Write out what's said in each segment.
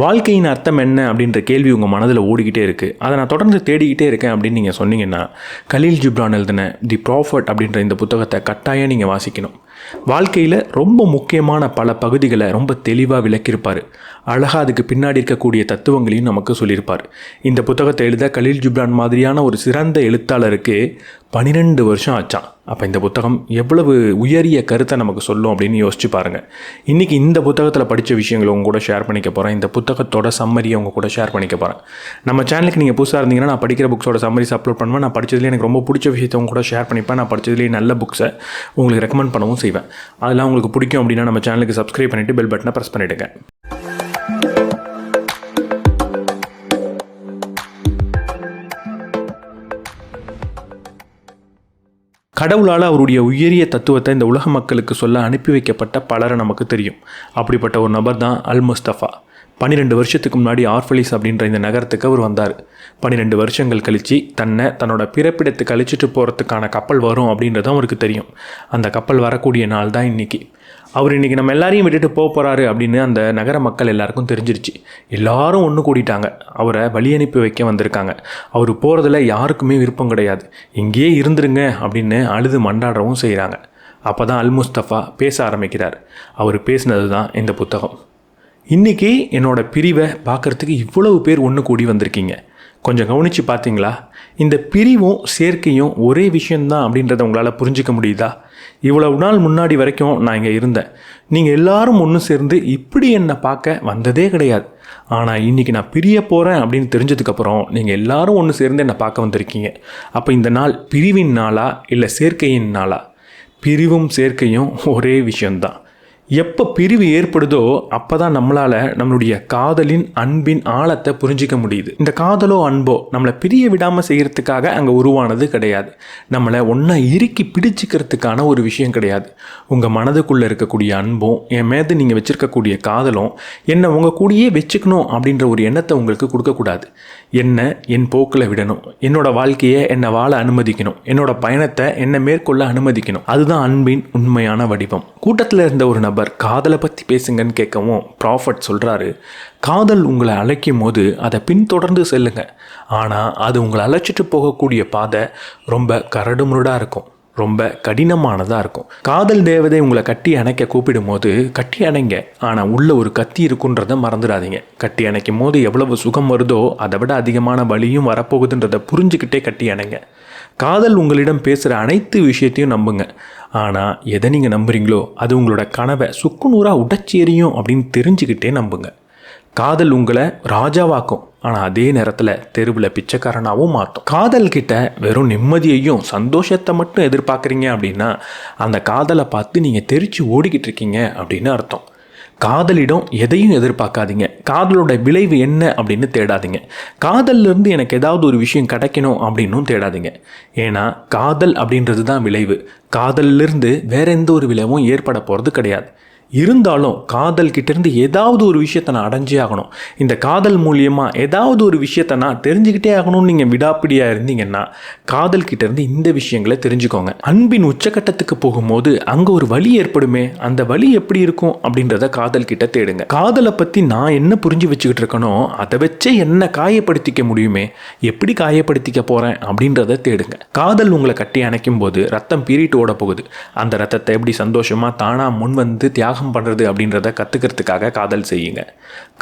வாழ்க்கையின் அர்த்தம் என்ன அப்படின்ற கேள்வி உங்கள் மனதில் ஓடிக்கிட்டே இருக்குது. அதை நான் தொடர்ந்து தேடிக்கிட்டே இருக்கேன் அப்படின்னு நீங்கள் சொன்னீங்கன்னா, கலீல் ஜிப்ரான் எழுதின தி ப்ராஃபட் அப்படின்ற இந்த புத்தகத்தை கட்டாயம் நீங்கள் வாசிக்கணும். வாழ்க்கையில் ரொம்ப முக்கியமான பல பகுதிகளை ரொம்ப தெளிவாக விளக்கியிருப்பார். அழகாக அதுக்கு பின்னாடி இருக்கக்கூடிய தத்துவங்களையும் நமக்கு சொல்லியிருப்பார். இந்த புத்தகத்தை எழுத கலீல் ஜிப்ரான் மாதிரியான ஒரு சிறந்த எழுத்தாளருக்கு 12 வருஷம் ஆச்சான். அப்போ இந்த புத்தகம் எவ்வளவு உயரிய கருத்தை நமக்கு சொல்லும் அப்படின்னு யோசிச்சு பாருங்கள். இன்றைக்கி இந்த புத்தகத்தில் படித்த விஷயங்களை உங்க கூட ஷேர் பண்ணிக்க போகிறேன். இந்த புத்தகத்தோட சம்மரியை உங்க கூட ஷேர் பண்ணிக்க போகிறேன். நம்ம சேனலுக்கு நீங்கள் புதுசாக இருந்தீங்கன்னா, நான் படிக்கிற புக்ஸோட சம்மரிஸ் அப்லோட் பண்ணுவேன். நான் படித்ததுலேயே எனக்கு ரொம்ப பிடிச்ச விஷயத்தை உங்க கூட ஷேர் பண்ணிப்பேன். நான் படித்ததுலேயே நல்ல புக்ஸை உங்களுக்கு ரெக்கமெண்ட் பண்ணவும் செய்வேன். அதெல்லாம் உங்களுக்கு பிடிக்கும் அப்படின்னா நம்ம சேனலுக்கு சப்ஸ்கிரைப் பண்ணிவிட்டு பெல் பட்டனை ப்ரெஸ் பண்ணிவிடுங்க. கடவுளால் அவருடைய உயரிய தத்துவத்தை இந்த உலக மக்களுக்கு சொல்ல அனுப்பி வைக்கப்பட்ட பலரை நமக்கு தெரியும். அப்படிப்பட்ட ஒரு நபர் தான் அல் முஸ்தஃபா. 12 வருஷத்துக்கு முன்னாடி ஆர்ஃபலிஸ் அப்படின்ற இந்த நகரத்துக்கு அவர் வந்தார். 12 வருஷங்கள் கழித்து தன்னோட பிறப்பிடத்துக்கு அழிச்சிட்டு போகிறதுக்கான கப்பல் வரும் அப்படின்றதும் அவருக்கு தெரியும். அந்த கப்பல் வரக்கூடிய நாள் தான் இன்றைக்கி. அவர் இன்றைக்கி நம்ம எல்லாரையும் விட்டுட்டு போக போகிறாரு அப்படின்னு அந்த நகர மக்கள் எல்லாருக்கும் தெரிஞ்சிருச்சு. எல்லாரும் ஒன்று கூடிட்டாங்க. அவரை வழி அனுப்பி வைக்க வந்திருக்காங்க. அவர் போகிறதுல யாருக்குமே விருப்பம் கிடையாது. இங்கேயே இருந்துருங்க அப்படின்னு அழுது மண்டாடவும் செய்கிறாங்க. அப்போ தான் அல் முஸ்தஃபா பேச ஆரம்பிக்கிறார். அவர் பேசினது தான் இந்த புத்தகம். இன்றைக்கி என்னோடய பிரிவை பார்க்குறதுக்கு இவ்வளவு பேர் ஒன்று கூடி வந்திருக்கீங்க. கொஞ்சம் கவனித்து பார்த்தீங்களா? இந்த பிரிவும் சேர்க்கையும் ஒரே விஷயந்தான் அப்படின்றத உங்களால் புரிஞ்சிக்க முடியுதா? இவ்வளவு நாள் முன்னாடி வரைக்கும் நான் இங்கே இருந்தேன். நீங்கள் எல்லாரும் ஒன்று சேர்ந்து இப்படி என்னை பார்க்க வந்ததே கிடையாது. ஆனால் இன்றைக்கி நான் பிரிய போகிறேன் அப்படின்னு தெரிஞ்சதுக்கப்புறம் நீங்கள் எல்லாரும் ஒன்று சேர்ந்து என்னை பார்க்க வந்திருக்கீங்க. அப்போ இந்த நாள் பிரிவின் நாளா இல்லை சேர்க்கையின் நாளா? பிரிவும் சேர்க்கையும் ஒரே விஷயந்தான். எப்போ பிரிவு ஏற்படுதோ அப்போ தான் நம்மளால் நம்மளுடைய காதலின் அன்பின் ஆழத்தை புரிஞ்சிக்க முடியுது. இந்த காதலோ அன்போ நம்மளை பிரிய விடாமல் செய்கிறதுக்காக அங்கே உருவானது கிடையாது. நம்மளை ஒன்றா இறுக்கி பிடிச்சிக்கிறதுக்கான ஒரு விஷயம் கிடையாது. உங்கள் மனதுக்குள்ளே இருக்கக்கூடிய அன்பும் என் மீது நீங்கள் வச்சுருக்கக்கூடிய காதலும் என்னை உங்கள் கூடயே வச்சுக்கணும் அப்படின்ற ஒரு எண்ணத்தை உங்களுக்கு கொடுக்கக்கூடாது. என்னை என் போக்கில் விடணும். என்னோடய வாழ்க்கையை என்னை வாழ அனுமதிக்கணும். என்னோடய பயணத்தை என்னை மேற்கொள்ள அனுமதிக்கணும். அதுதான் அன்பின் உண்மையான வடிவம். கூட்டத்தில் இருந்த ஒரு நபர் காதலை பற்றி பேசுங்கன்னு கேட்கவும் ப்ராஃபட் சொல்கிறாரு, காதல் உங்களை அழைக்கும் போது அதை பின்தொடர்ந்து செல்லுங்க. ஆனால் அது உங்களை அழைச்சிட்டு போகக்கூடிய பாதை ரொம்ப கரடுமுரடாக இருக்கும், ரொம்ப கடினமானதாக இருக்கும். காதல் தேவதை உங்களை கட்டி அணைக்க கூப்பிடும் போது கட்டி அணைங்க. ஆனால் உள்ள ஒரு கத்தி இருக்குன்றதை மறந்துடாதீங்க. கட்டி அணைக்கும் போது எவ்வளவு சுகம் வருதோ அதை விட அதிகமான வலியும் வரப்போகுதுன்றதை புரிஞ்சுக்கிட்டே கட்டி அணைங்க. காதல் உங்களிடம் பேசுகிற அனைத்து விஷயத்தையும் நம்புங்க. ஆனால் எதை நீங்கள் நம்புறீங்களோ அது உங்களோட கனவை சுக்குநூறாக உடைச்சி எறியும் அப்படின்னு தெரிஞ்சுக்கிட்டே நம்புங்க. காதல் உங்களை ராஜாவாக்கும், ஆனால் அதே நேரத்தில் தெருவில் பிச்சைக்காரனாகவும் மாற்றும். காதல் கிட்ட வெறும் நிம்மதியையும் சந்தோஷத்தை மட்டும் எதிர்பார்க்குறீங்க அப்படின்னா அந்த காதலை பார்த்து நீங்கள் தெரிச்சு ஓடிக்கிட்டு இருக்கீங்க அப்படின்னு அர்த்தம். காதலிடம் எதையும் எதிர்பார்க்காதீங்க. காதலோட விளைவு என்ன அப்படின்னு தேடாதீங்க. காதல்லேருந்து எனக்கு ஏதாவது ஒரு விஷயம் கிடைக்கணும் அப்படின்னும் தேடாதீங்க. ஏன்னா காதல் அப்படின்றது தான் விளைவு. காதலிருந்து வேற எந்த ஒரு விளைவும் ஏற்பட போகிறது கிடையாது. இருந்தாலும் காதல் கிட்டேருந்து ஏதாவது ஒரு விஷயத்தை நான் அடைஞ்சே ஆகணும், இந்த காதல் மூலியமாக ஏதாவது ஒரு விஷயத்தை நான் தெரிஞ்சுக்கிட்டே ஆகணும்னு நீங்கள் விடாப்பிடியாக இருந்தீங்கன்னா காதல் கிட்டேருந்து இந்த விஷயங்களை தெரிஞ்சுக்கோங்க. அன்பின் உச்சக்கட்டத்துக்கு போகும்போது அங்கே ஒரு வலி ஏற்படுமே, அந்த வலி எப்படி இருக்கும் அப்படின்றத காதல் கிட்ட தேடுங்க. காதலை பற்றி நான் என்ன புரிஞ்சு வச்சுக்கிட்டு இருக்கனோ அதை வச்சே என்ன காயப்படுத்திக்க முடியுமே, எப்படி காயப்படுத்திக்க போகிறேன் அப்படின்றத தேடுங்க. காதல் உங்களை கட்டி அணைக்கும் போது ரத்தம் பீறிட்டு ஓட போகுது. அந்த ரத்தத்தை எப்படி சந்தோஷமாக தானாக முன் வந்து தியாகம் பண்ணுறது அப்படின்றத கற்றுக்கிறதுக்காக காதல் செய்யுங்க.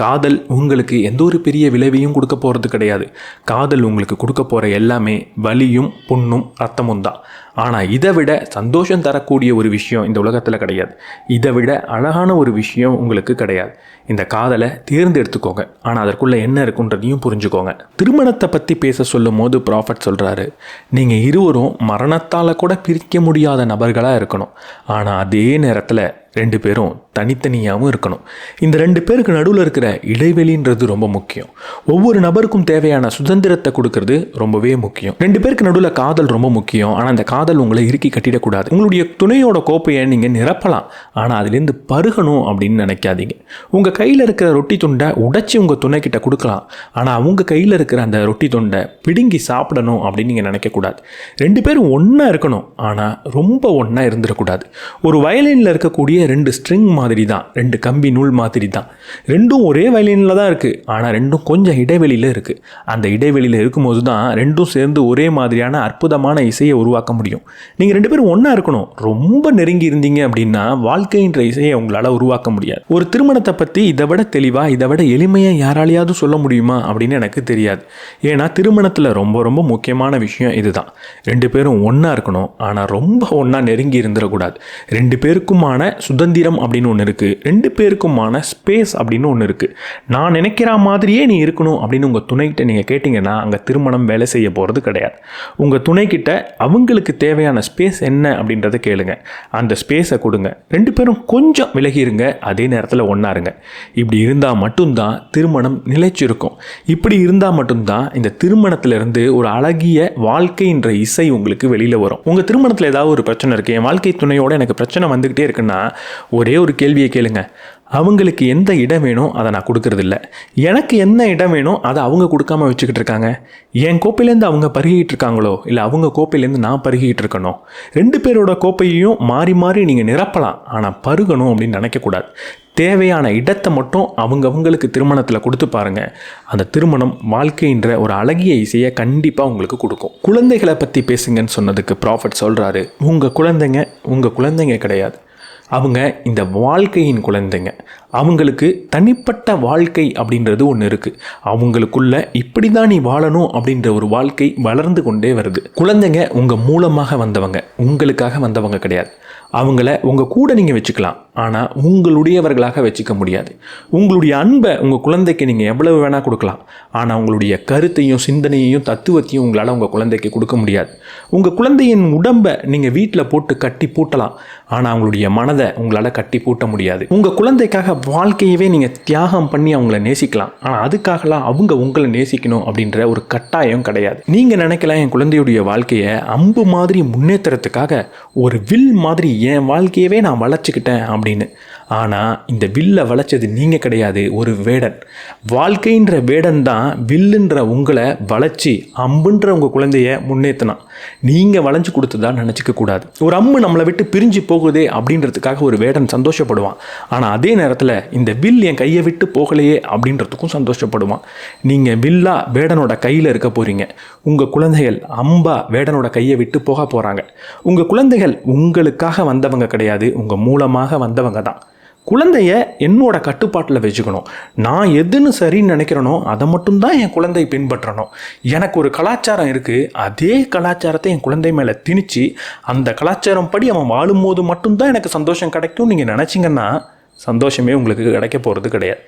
காதல் உங்களுக்கு எந்த ஒரு பெரிய விளைவையும் கொடுக்க போகிறது கிடையாது. காதல் உங்களுக்கு கொடுக்க போகிற எல்லாமே வலியும் புண்ணும் ரத்தமும் தான். ஆனால் இதை விட சந்தோஷம் தரக்கூடிய ஒரு விஷயம் இந்த உலகத்தில் கிடையாது. இதை விட அழகான ஒரு விஷயம் உங்களுக்கு கிடையாது. இந்த காதலை தேர்ந்தெடுத்துக்கோங்க. ஆனால் அதற்குள்ளே என்ன இருக்குன்றதையும் புரிஞ்சுக்கோங்க. திருமணத்தை பற்றி பேச சொல்லும் போது ப்ராஃபட் சொல்கிறாரு, நீங்கள் இருவரும் மரணத்தால் கூட பிரிக்க முடியாத நபர்களாக இருக்கணும். ஆனால் அதே நேரத்தில் 2 பேரும் தனித்தனியாகவும் இருக்கணும். இந்த 2 பேருக்கு நடுவில் இருக்கிற இடைவெளின்றது ரொம்ப முக்கியம். ஒவ்வொரு நபருக்கும் தேவையான சுதந்திரத்தை கொடுக்கறது ரொம்பவே முக்கியம். 2 பேருக்கு நடுவில் காதல் ரொம்ப முக்கியம். ஆனால் அந்த காதல் உங்களை இறுக்கி கட்டிடக்கூடாது. உங்களுடைய துணையோட கோப்பையை நீங்கள் நிரப்பலாம், ஆனால் அதுலேருந்து பருகணும் அப்படின்னு நினைக்காதீங்க. உங்கள் உங்கள் கையில் இருக்கிற ரொட்டி துண்டை உடைச்சி உங்கள் துணைக்கிட்ட கொடுக்கலாம், ஆனால் அவங்க கையில் இருக்கிற அந்த ரொட்டி துண்டை பிடுங்கி சாப்பிடணும் அப்படின்னு நீங்கள் நினைக்கக்கூடாது. 2 பேரும் ஒன்றா இருக்கணும், ஆனால் ரொம்ப ஒன்றா இருந்துடக்கூடாது. ஒரு வயலினில் இருக்கக்கூடிய 2 ஸ்ட்ரிங் மாதிரி தான், 2 கம்பி நூல் மாதிரி தான். ரெண்டும் ஒரே வயலினில் தான் இருக்குது, ஆனால் ரெண்டும் கொஞ்சம் இடைவெளியில் இருக்குது. அந்த இடைவெளியில் இருக்கும்போது தான் ரெண்டும் சேர்ந்து ஒரே மாதிரியான அற்புதமான இசையை உருவாக்க முடியும். நீங்கள் 2 பேரும் ஒன்றா இருக்கணும். ரொம்ப நெருங்கி இருந்தீங்க அப்படின்னா வாழ்க்கைன்ற இசையை உங்களால் உருவாக்க முடியாது. ஒரு திருமணத்தை பற்றி இதை விட தெளிவாக, இதை விட எளிமையாக யாராலையாவது சொல்ல முடியுமா அப்படின்னு எனக்கு தெரியாது. ஏன்னா திருமணத்தில் ரொம்ப ரொம்ப முக்கியமான விஷயம் இதுதான். 2 பேரும் ஒன்றா இருக்கணும், ஆனால் ரொம்ப ஒன்றா நெருங்கி இருந்துடக்கூடாது. 2 பேருக்குமான சுதந்திரம் அப்படின்னு ஒன்று இருக்குது, 2 பேருக்குமான ஸ்பேஸ் அப்படின்னு ஒன்று இருக்குது. நான் நினைக்கிற மாதிரியே நீ இருக்கணும் அப்படின்னு உங்கள் துணைக்கிட்ட நீங்கள் கேட்டிங்கன்னா அங்கே திருமணம் வேலை செய்ய போகிறது கிடையாது. உங்கள் துணைக்கிட்ட அவங்களுக்கு தேவையான ஸ்பேஸ் என்ன அப்படின்றத கேளுங்க, அந்த ஸ்பேஸை கொடுங்க. 2 பேரும் கொஞ்சம் விலகி இருங்க, அதே நேரத்தில் ஒன்றா இருங்க. இப்படி இருந்தால் மட்டும்தான் திருமணம் நிலைச்சிருக்கும். இப்படி இருந்தால் மட்டும்தான் இந்த திருமணத்திலிருந்து ஒரு அழகிய வாழ்க்கைன்ற இசை உங்களுக்கு வெளியில் வரும். உங்கள் திருமணத்தில் ஏதாவது ஒரு பிரச்சனை இருக்குது, என் வாழ்க்கை துணையோடு எனக்கு பிரச்சனை வந்துக்கிட்டே இருக்குன்னா ஒரே ஒரு கேள்வியை கேளுங்க. அவங்களுக்கு எந்த இடம் வேணும் அதை நான் கொடுக்கறதில்ல, எனக்கு என்ன இடம் வேணும் அதை அவங்க கொடுக்காம வச்சுக்கிட்டு இருக்காங்க. என் கோப்பையிலேருந்து அவங்க பருகிட்டு இருக்காங்களோ இல்லை அவங்க கோப்பையிலேருந்து நான் பருகிட்டு இருக்கணும். 2 பேரோட கோப்பையையும் மாறி மாறி நீங்கள் நிரப்பலாம், ஆனால் பருகணும் அப்படின்னு நினைக்கக்கூடாது. தேவையான இடத்தை மட்டும் அவங்களுக்கு திருமணத்தில் கொடுத்து பாருங்கள். அந்த திருமணம் வாழ்க்கைன்ற ஒரு அழகிய இசையை கண்டிப்பாக உங்களுக்கு கொடுக்கும். குழந்தைகளை பற்றி பேசுங்கன்னு சொன்னதுக்கு ப்ராஃபட் சொல்கிறாரு, உங்கள் குழந்தைங்க கிடையாது, அவங்க இந்த வாழ்க்கையின் குழந்தைங்க. அவங்களுக்கு தனிப்பட்ட வாழ்க்கை அப்படின்றது ஒன்று இருக்குது. அவங்களுக்குள்ள இப்படி தான் நீ வாழணும் அப்படின்ற ஒரு வாழ்க்கை வளர்ந்து கொண்டே வருது. குழந்தைங்க உங்கள் மூலமாக வந்தவங்க, உங்களுக்காக வந்தவங்க கிடையாது. அவங்கள உங்கள் கூட நீங்கள் வச்சுக்கலாம், ஆனால் உங்களுடையவர்களாக வச்சுக்க முடியாது. உங்களுடைய அன்பை உங்கள் குழந்தைக்கு நீங்கள் எவ்வளவு வேணால் கொடுக்கலாம், ஆனால் உங்களுடைய கருத்தையும் சிந்தனையையும் தத்துவத்தையும் உங்களால் உங்கள் குழந்தைக்கு கொடுக்க முடியாது. உங்கள் குழந்தையின் உடம்பை நீங்கள் வீட்டில் போட்டு கட்டி பூட்டலாம், ஆனால் அவங்களுடைய மனதை உங்களால் கட்டி பூட்ட முடியாது. உங்கள் குழந்தைக்காக வாழ்க்கையவே நீங்கள் தியாகம் பண்ணி அவங்கள நேசிக்கலாம், ஆனால் அதுக்காகலாம் அவங்க உங்களை நேசிக்கணும் அப்படின்ற ஒரு கட்டாயம் கிடையாது. நீங்கள் நினைக்கலாம் என் குழந்தையுடைய வாழ்க்கையை அம்பு மாதிரி முன்னேற்றத்துக்காக ஒரு வில் மாதிரி என் வாழ்க்கையவே நான் வளைச்சிக்கிட்டேன் அப்படின்னு. ஆனால் இந்த வில்லை வளைச்சது நீங்கள் கிடையாது, ஒரு வேடன். வாழ்க்கைன்ற வேடன் தான் வில்லுன்ற உங்களை வளைச்சி அம்புன்ற உங்கள் குழந்தைய முன்னேற்றினான். நீங்கள் வளைஞ்சு கொடுத்ததா நினச்சிக்க கூடாது. ஒரு அம்பு நம்மளை விட்டு பிரிஞ்சு போகுதே அப்படின்றதுக்காக ஒரு வேடன் சந்தோஷப்படுவான், ஆனால் அதே நேரத்தில் இந்த வில் என் கையை விட்டு போகலையே அப்படின்றதுக்கும் சந்தோஷப்படுவான். நீங்கள் வில்லா வேடனோட கையில் இருக்க போகிறீங்க, உங்கள் குழந்தைகள் அம்பா வேடனோட கையை விட்டு போக போகிறாங்க. உங்கள் குழந்தைகள் உங்களுக்காக வந்தவங்க கிடையாது, உங்கள் மூலமாக வந்தவங்க தான். குழந்தைய என்னோட கட்டுப்பாட்டில் வச்சுக்கணும். நான் எதுன்னு சரின்னு நினைக்கிறேனோ அதை மட்டும்தான் என் குழந்தை பின்பற்றணும். எனக்கு ஒரு கலாச்சாரம் இருக்குது, அதே கலாச்சாரத்தை என் குழந்தை மேலே திணிச்சு அந்த கலாச்சாரம் படி அவன் வாழும்போது மட்டும்தான் எனக்கு சந்தோஷம் கிடைக்கும் நீங்கள் நினச்சிங்கன்னா சந்தோஷமே உங்களுக்கு கிடைக்க போகிறது கிடையாது.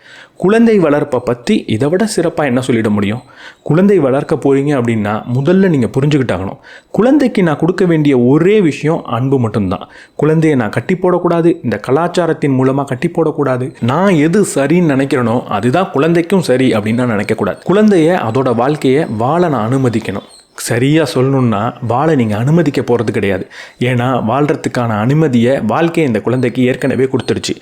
குழந்தை வளர்ப்பை பற்றி இதை விட சிறப்பாக என்ன சொல்லிட முடியும்? குழந்தை வளர்க்க போகிறீங்க அப்படின்னா முதல்ல நீங்கள் புரிஞ்சுக்கிட்டாகணும், குழந்தைக்கு நான் கொடுக்க வேண்டிய ஒரே விஷயம் அன்பு மட்டும்தான். குழந்தையை நான் கட்டி போடக்கூடாது, இந்த கலாச்சாரத்தின் மூலமாக கட்டி போடக்கூடாது. நான் எது சரின்னு நினைக்கிறேனோ அதுதான் குழந்தைக்கும் சரி அப்படின்னு நான் நினைக்கக்கூடாது. குழந்தைய அதோட வாழ்க்கையை வாழ நான் அனுமதிக்கணும். சரியாக சொல்லணுன்னா வாழை நீங்கள் அனுமதிக்க போகிறது கிடையாது. ஏன்னா வாழ்கிறதுக்கான அனுமதியை வாழ்க்கையை இந்த குழந்தைக்கு ஏற்கனவே கொடுத்துருச்சு.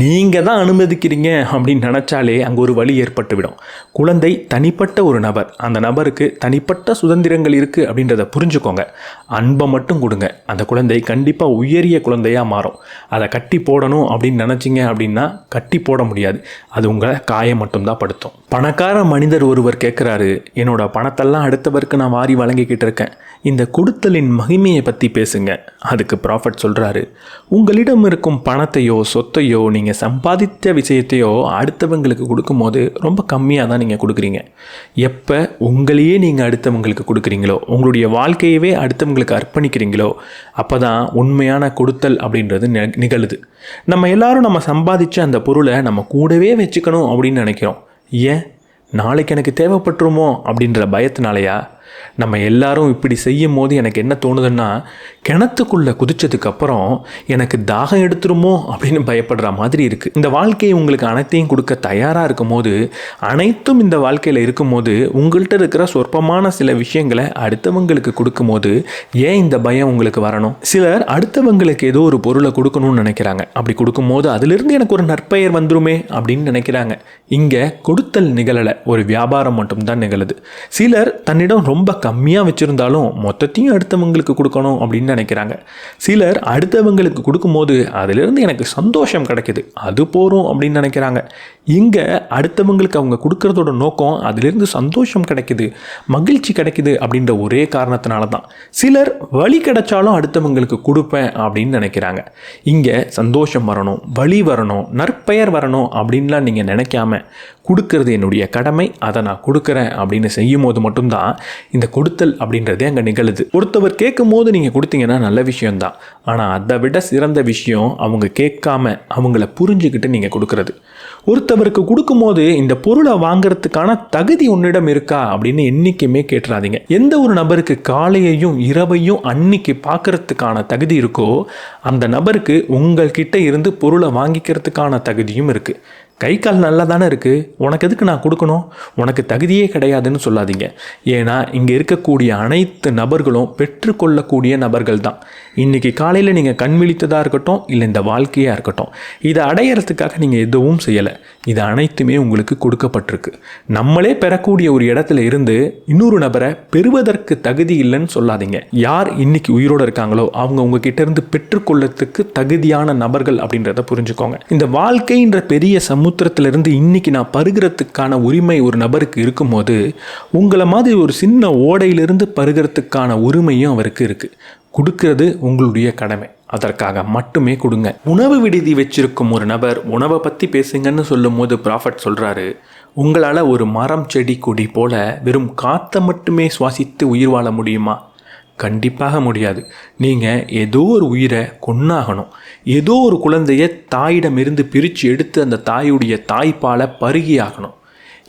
நீங்கள் தான் அனுமதிக்கிறீங்க அப்படின்னு நினச்சாலே அங்கே ஒரு வழி ஏற்பட்டுவிடும். குழந்தை தனிப்பட்ட ஒரு நபர், அந்த நபருக்கு தனிப்பட்ட சுதந்திரங்கள் இருக்குது அப்படின்றத புரிஞ்சுக்கோங்க. அன்பை மட்டும் கொடுங்க, அந்த குழந்தை கண்டிப்பாக உயரிய குழந்தையாக மாறும். அதை கட்டி போடணும் அப்படின்னு நினச்சிங்க அப்படின்னா கட்டி போட முடியாது, அது உங்களை காயம் மட்டும்தான் படுத்தும். பணக்கார மனிதர் ஒருவர் கேட்குறாரு, என்னோட பணத்தெல்லாம் அடுத்தவருக்கு நான் வாரி வழங்கிக்கிட்டு இருக்கேன், இந்த கொடுத்தலின் மகிமையை பற்றி பேசுங்க. அதுக்கு ப்ராஃபட் சொல்கிறாரு, உங்களிடம் இருக்கும் பணத்தையோ சொத்தையோ நீங்கள் சம்பாதித்த விஷயத்தையோ அடுத்தவங்களுக்கு கொடுக்கும்போது ரொம்ப கம்மியாக தான் நீங்கள் கொடுக்குறீங்க. எப்போ உங்களையே நீங்கள் அடுத்தவங்களுக்கு கொடுக்குறீங்களோ, உங்களுடைய வாழ்க்கையவே அடுத்தவங்களுக்கு அர்ப்பணிக்கிறீங்களோ, அப்போ தான் உண்மையான கொடுத்தல் அப்படின்றது நிகழுது. நம்ம எல்லாரும் நம்ம சம்பாதிச்ச அந்த பொருளை நம்ம கூடவே வச்சுக்கணும் அப்படின்னு நினைக்கிறோம். ஏன்? நாளைக்கு எனக்கு தேவைப்பட்டுருமோ அப்படின்ற பயத்தினாலையா? நம்ம எல்லாரும் இப்படி செய்யும் போது எனக்கு என்ன தோணுதுன்னா, கிணத்துக்குள்ளே குதிச்சதுக்கப்புறம் எனக்கு தாகம் எடுத்துருமோ அப்படின்னு பயப்படுற மாதிரி இருக்குது. இந்த வாழ்க்கையை உங்களுக்கு அனைத்தையும் கொடுக்க தயாராக இருக்கும் போது, அனைத்தும் இந்த வாழ்க்கையில் இருக்கும்போது, உங்கள்கிட்ட இருக்கிற சொற்பமான சில விஷயங்களை அடுத்தவங்களுக்கு கொடுக்கும்போது ஏன் இந்த பயம் உங்களுக்கு வரணும்? சிலர் அடுத்தவங்களுக்கு ஏதோ ஒரு பொருளை கொடுக்கணும்னு நினைக்கிறாங்க. அப்படி கொடுக்கும்போது அதிலிருந்து எனக்கு ஒரு நற்பெயர் வந்துருமே அப்படின்னு நினைக்கிறாங்க. இங்கே கொடுத்தல் நிகழலை, ஒரு வியாபாரம் மட்டும்தான் நிகழுது. சிலர் தன்னிடம் ரொம்ப கம்மியாக வச்சுருந்தாலும் மொத்தத்தையும் அடுத்தவங்களுக்கு கொடுக்கணும் அப்படின்னு நினைக்கிறாங்க. சிலர் அடுத்தவங்களுக்கு கொடுக்கும்போது அதிலிருந்து எனக்கு சந்தோஷம் கிடைக்குது, அது போகிறோம் அப்படின்னு நினைக்கிறாங்க. இங்கே அடுத்தவங்களுக்கு அவங்க கொடுக்கறதோட நோக்கம் அதிலிருந்து சந்தோஷம் கிடைக்குது, மகிழ்ச்சி கிடைக்குது அப்படின்ற ஒரே காரணத்தினால தான். சிலர் வழி கிடைச்சாலும் அடுத்தவங்களுக்கு கொடுப்பேன் அப்படின்னு நினைக்கிறாங்க. இங்கே சந்தோஷம் வரணும், வழி வரணும், நற்பெயர் வரணும் அப்படின்லாம் நீங்கள் நினைக்காம, கொடுக்கறது என்னுடைய கடமை, அதை நான் கொடுக்குறேன் அப்படின்னு செய்யும் போது மட்டும்தான் இந்த கொடுத்தல் அப்படின்றதே அங்கே நிகழுது. ஒருத்தவர் கேட்கும் போது நீங்கள் கொடுத்தீங்கன்னா நல்ல விஷயம்தான். ஆனால் அதை விட சிறந்த விஷயம் அவங்க கேட்காம அவங்கள புரிஞ்சுக்கிட்டு நீங்கள் கொடுக்கறது. ஒருத்தவருக்கு கொடுக்கும்போது இந்த பொருளை வாங்கிறதுக்கான தகுதி உன்னிடம் இருக்கா அப்படின்னு என்றைக்குமே கேட்டுறாதீங்க. எந்த ஒரு நபருக்கு காலையையும் இரவையும் அன்னைக்கு பார்க்கறதுக்கான தகுதி இருக்கோ, அந்த நபருக்கு உங்கள்கிட்ட இருந்து பொருளை வாங்கிக்கிறதுக்கான தகுதியும் இருக்குது. கை கால் நல்லா தானே இருக்குது, உனக்கு எதுக்கு நான் கொடுக்கணும், உனக்கு தகுதியே கிடையாதுன்னு சொல்லாதீங்க. ஏன்னா இங்கே இருக்கக்கூடிய அனைத்து நபர்களும் பெற்றுக்கொள்ளக்கூடிய நபர்கள் தான். இன்றைக்கி காலையில் நீங்கள் கண் விழித்ததாக இருக்கட்டும், இல்லை இந்த வாழ்க்கையாக இருக்கட்டும், இதை அடையிறதுக்காக நீங்கள் எதுவும் செய்யலை. இது அனைத்துமே உங்களுக்கு கொடுக்கப்பட்டிருக்கு. நம்மளே பெறக்கூடிய ஒரு இடத்துல இருந்து இன்னொரு நபரை பெறுவதற்கு தகுதி இல்லைன்னு சொல்லாதீங்க. யார் இன்னைக்கு உயிரோடு இருக்காங்களோ அவங்க உங்ககிட்ட இருந்து பெற்றுக்கொள்ளத்துக்கு தகுதியான நபர்கள் அப்படின்றத புரிஞ்சுக்கோங்க. இந்த வாழ்க்கைன்ற பெரிய சமுத்திரத்திலிருந்து இன்னைக்கு நான் பருகிறதுக்கான உரிமை ஒரு நபருக்கு இருக்கும்போது, உங்களை மாதிரி ஒரு சின்ன ஓடையிலிருந்து பருகிறதுக்கான உரிமையும் அவருக்கு இருக்குது. கொடுக்கறது உங்களுடைய கடமை, அதற்காக மட்டுமே கொடுங்க. உணவு விடுதி வச்சிருக்கும் ஒரு நபர் உணவை பற்றி பேசுங்கன்னு சொல்லும் போது ப்ராஃபட் சொல்கிறாரு, உங்களால் ஒரு மரம் செடி கொடி போல வெறும் காற்றை மட்டுமே சுவாசித்து உயிர் வாழ முடியுமா? கண்டிப்பாக முடியாது. நீங்கள் ஏதோ ஒரு உயிரை கொன்னாகணும். ஏதோ ஒரு குழந்தைய தாயிடமிருந்து பிரித்து எடுத்து அந்த தாயுடைய தாய்ப்பாலை பருகி ஆகணும்.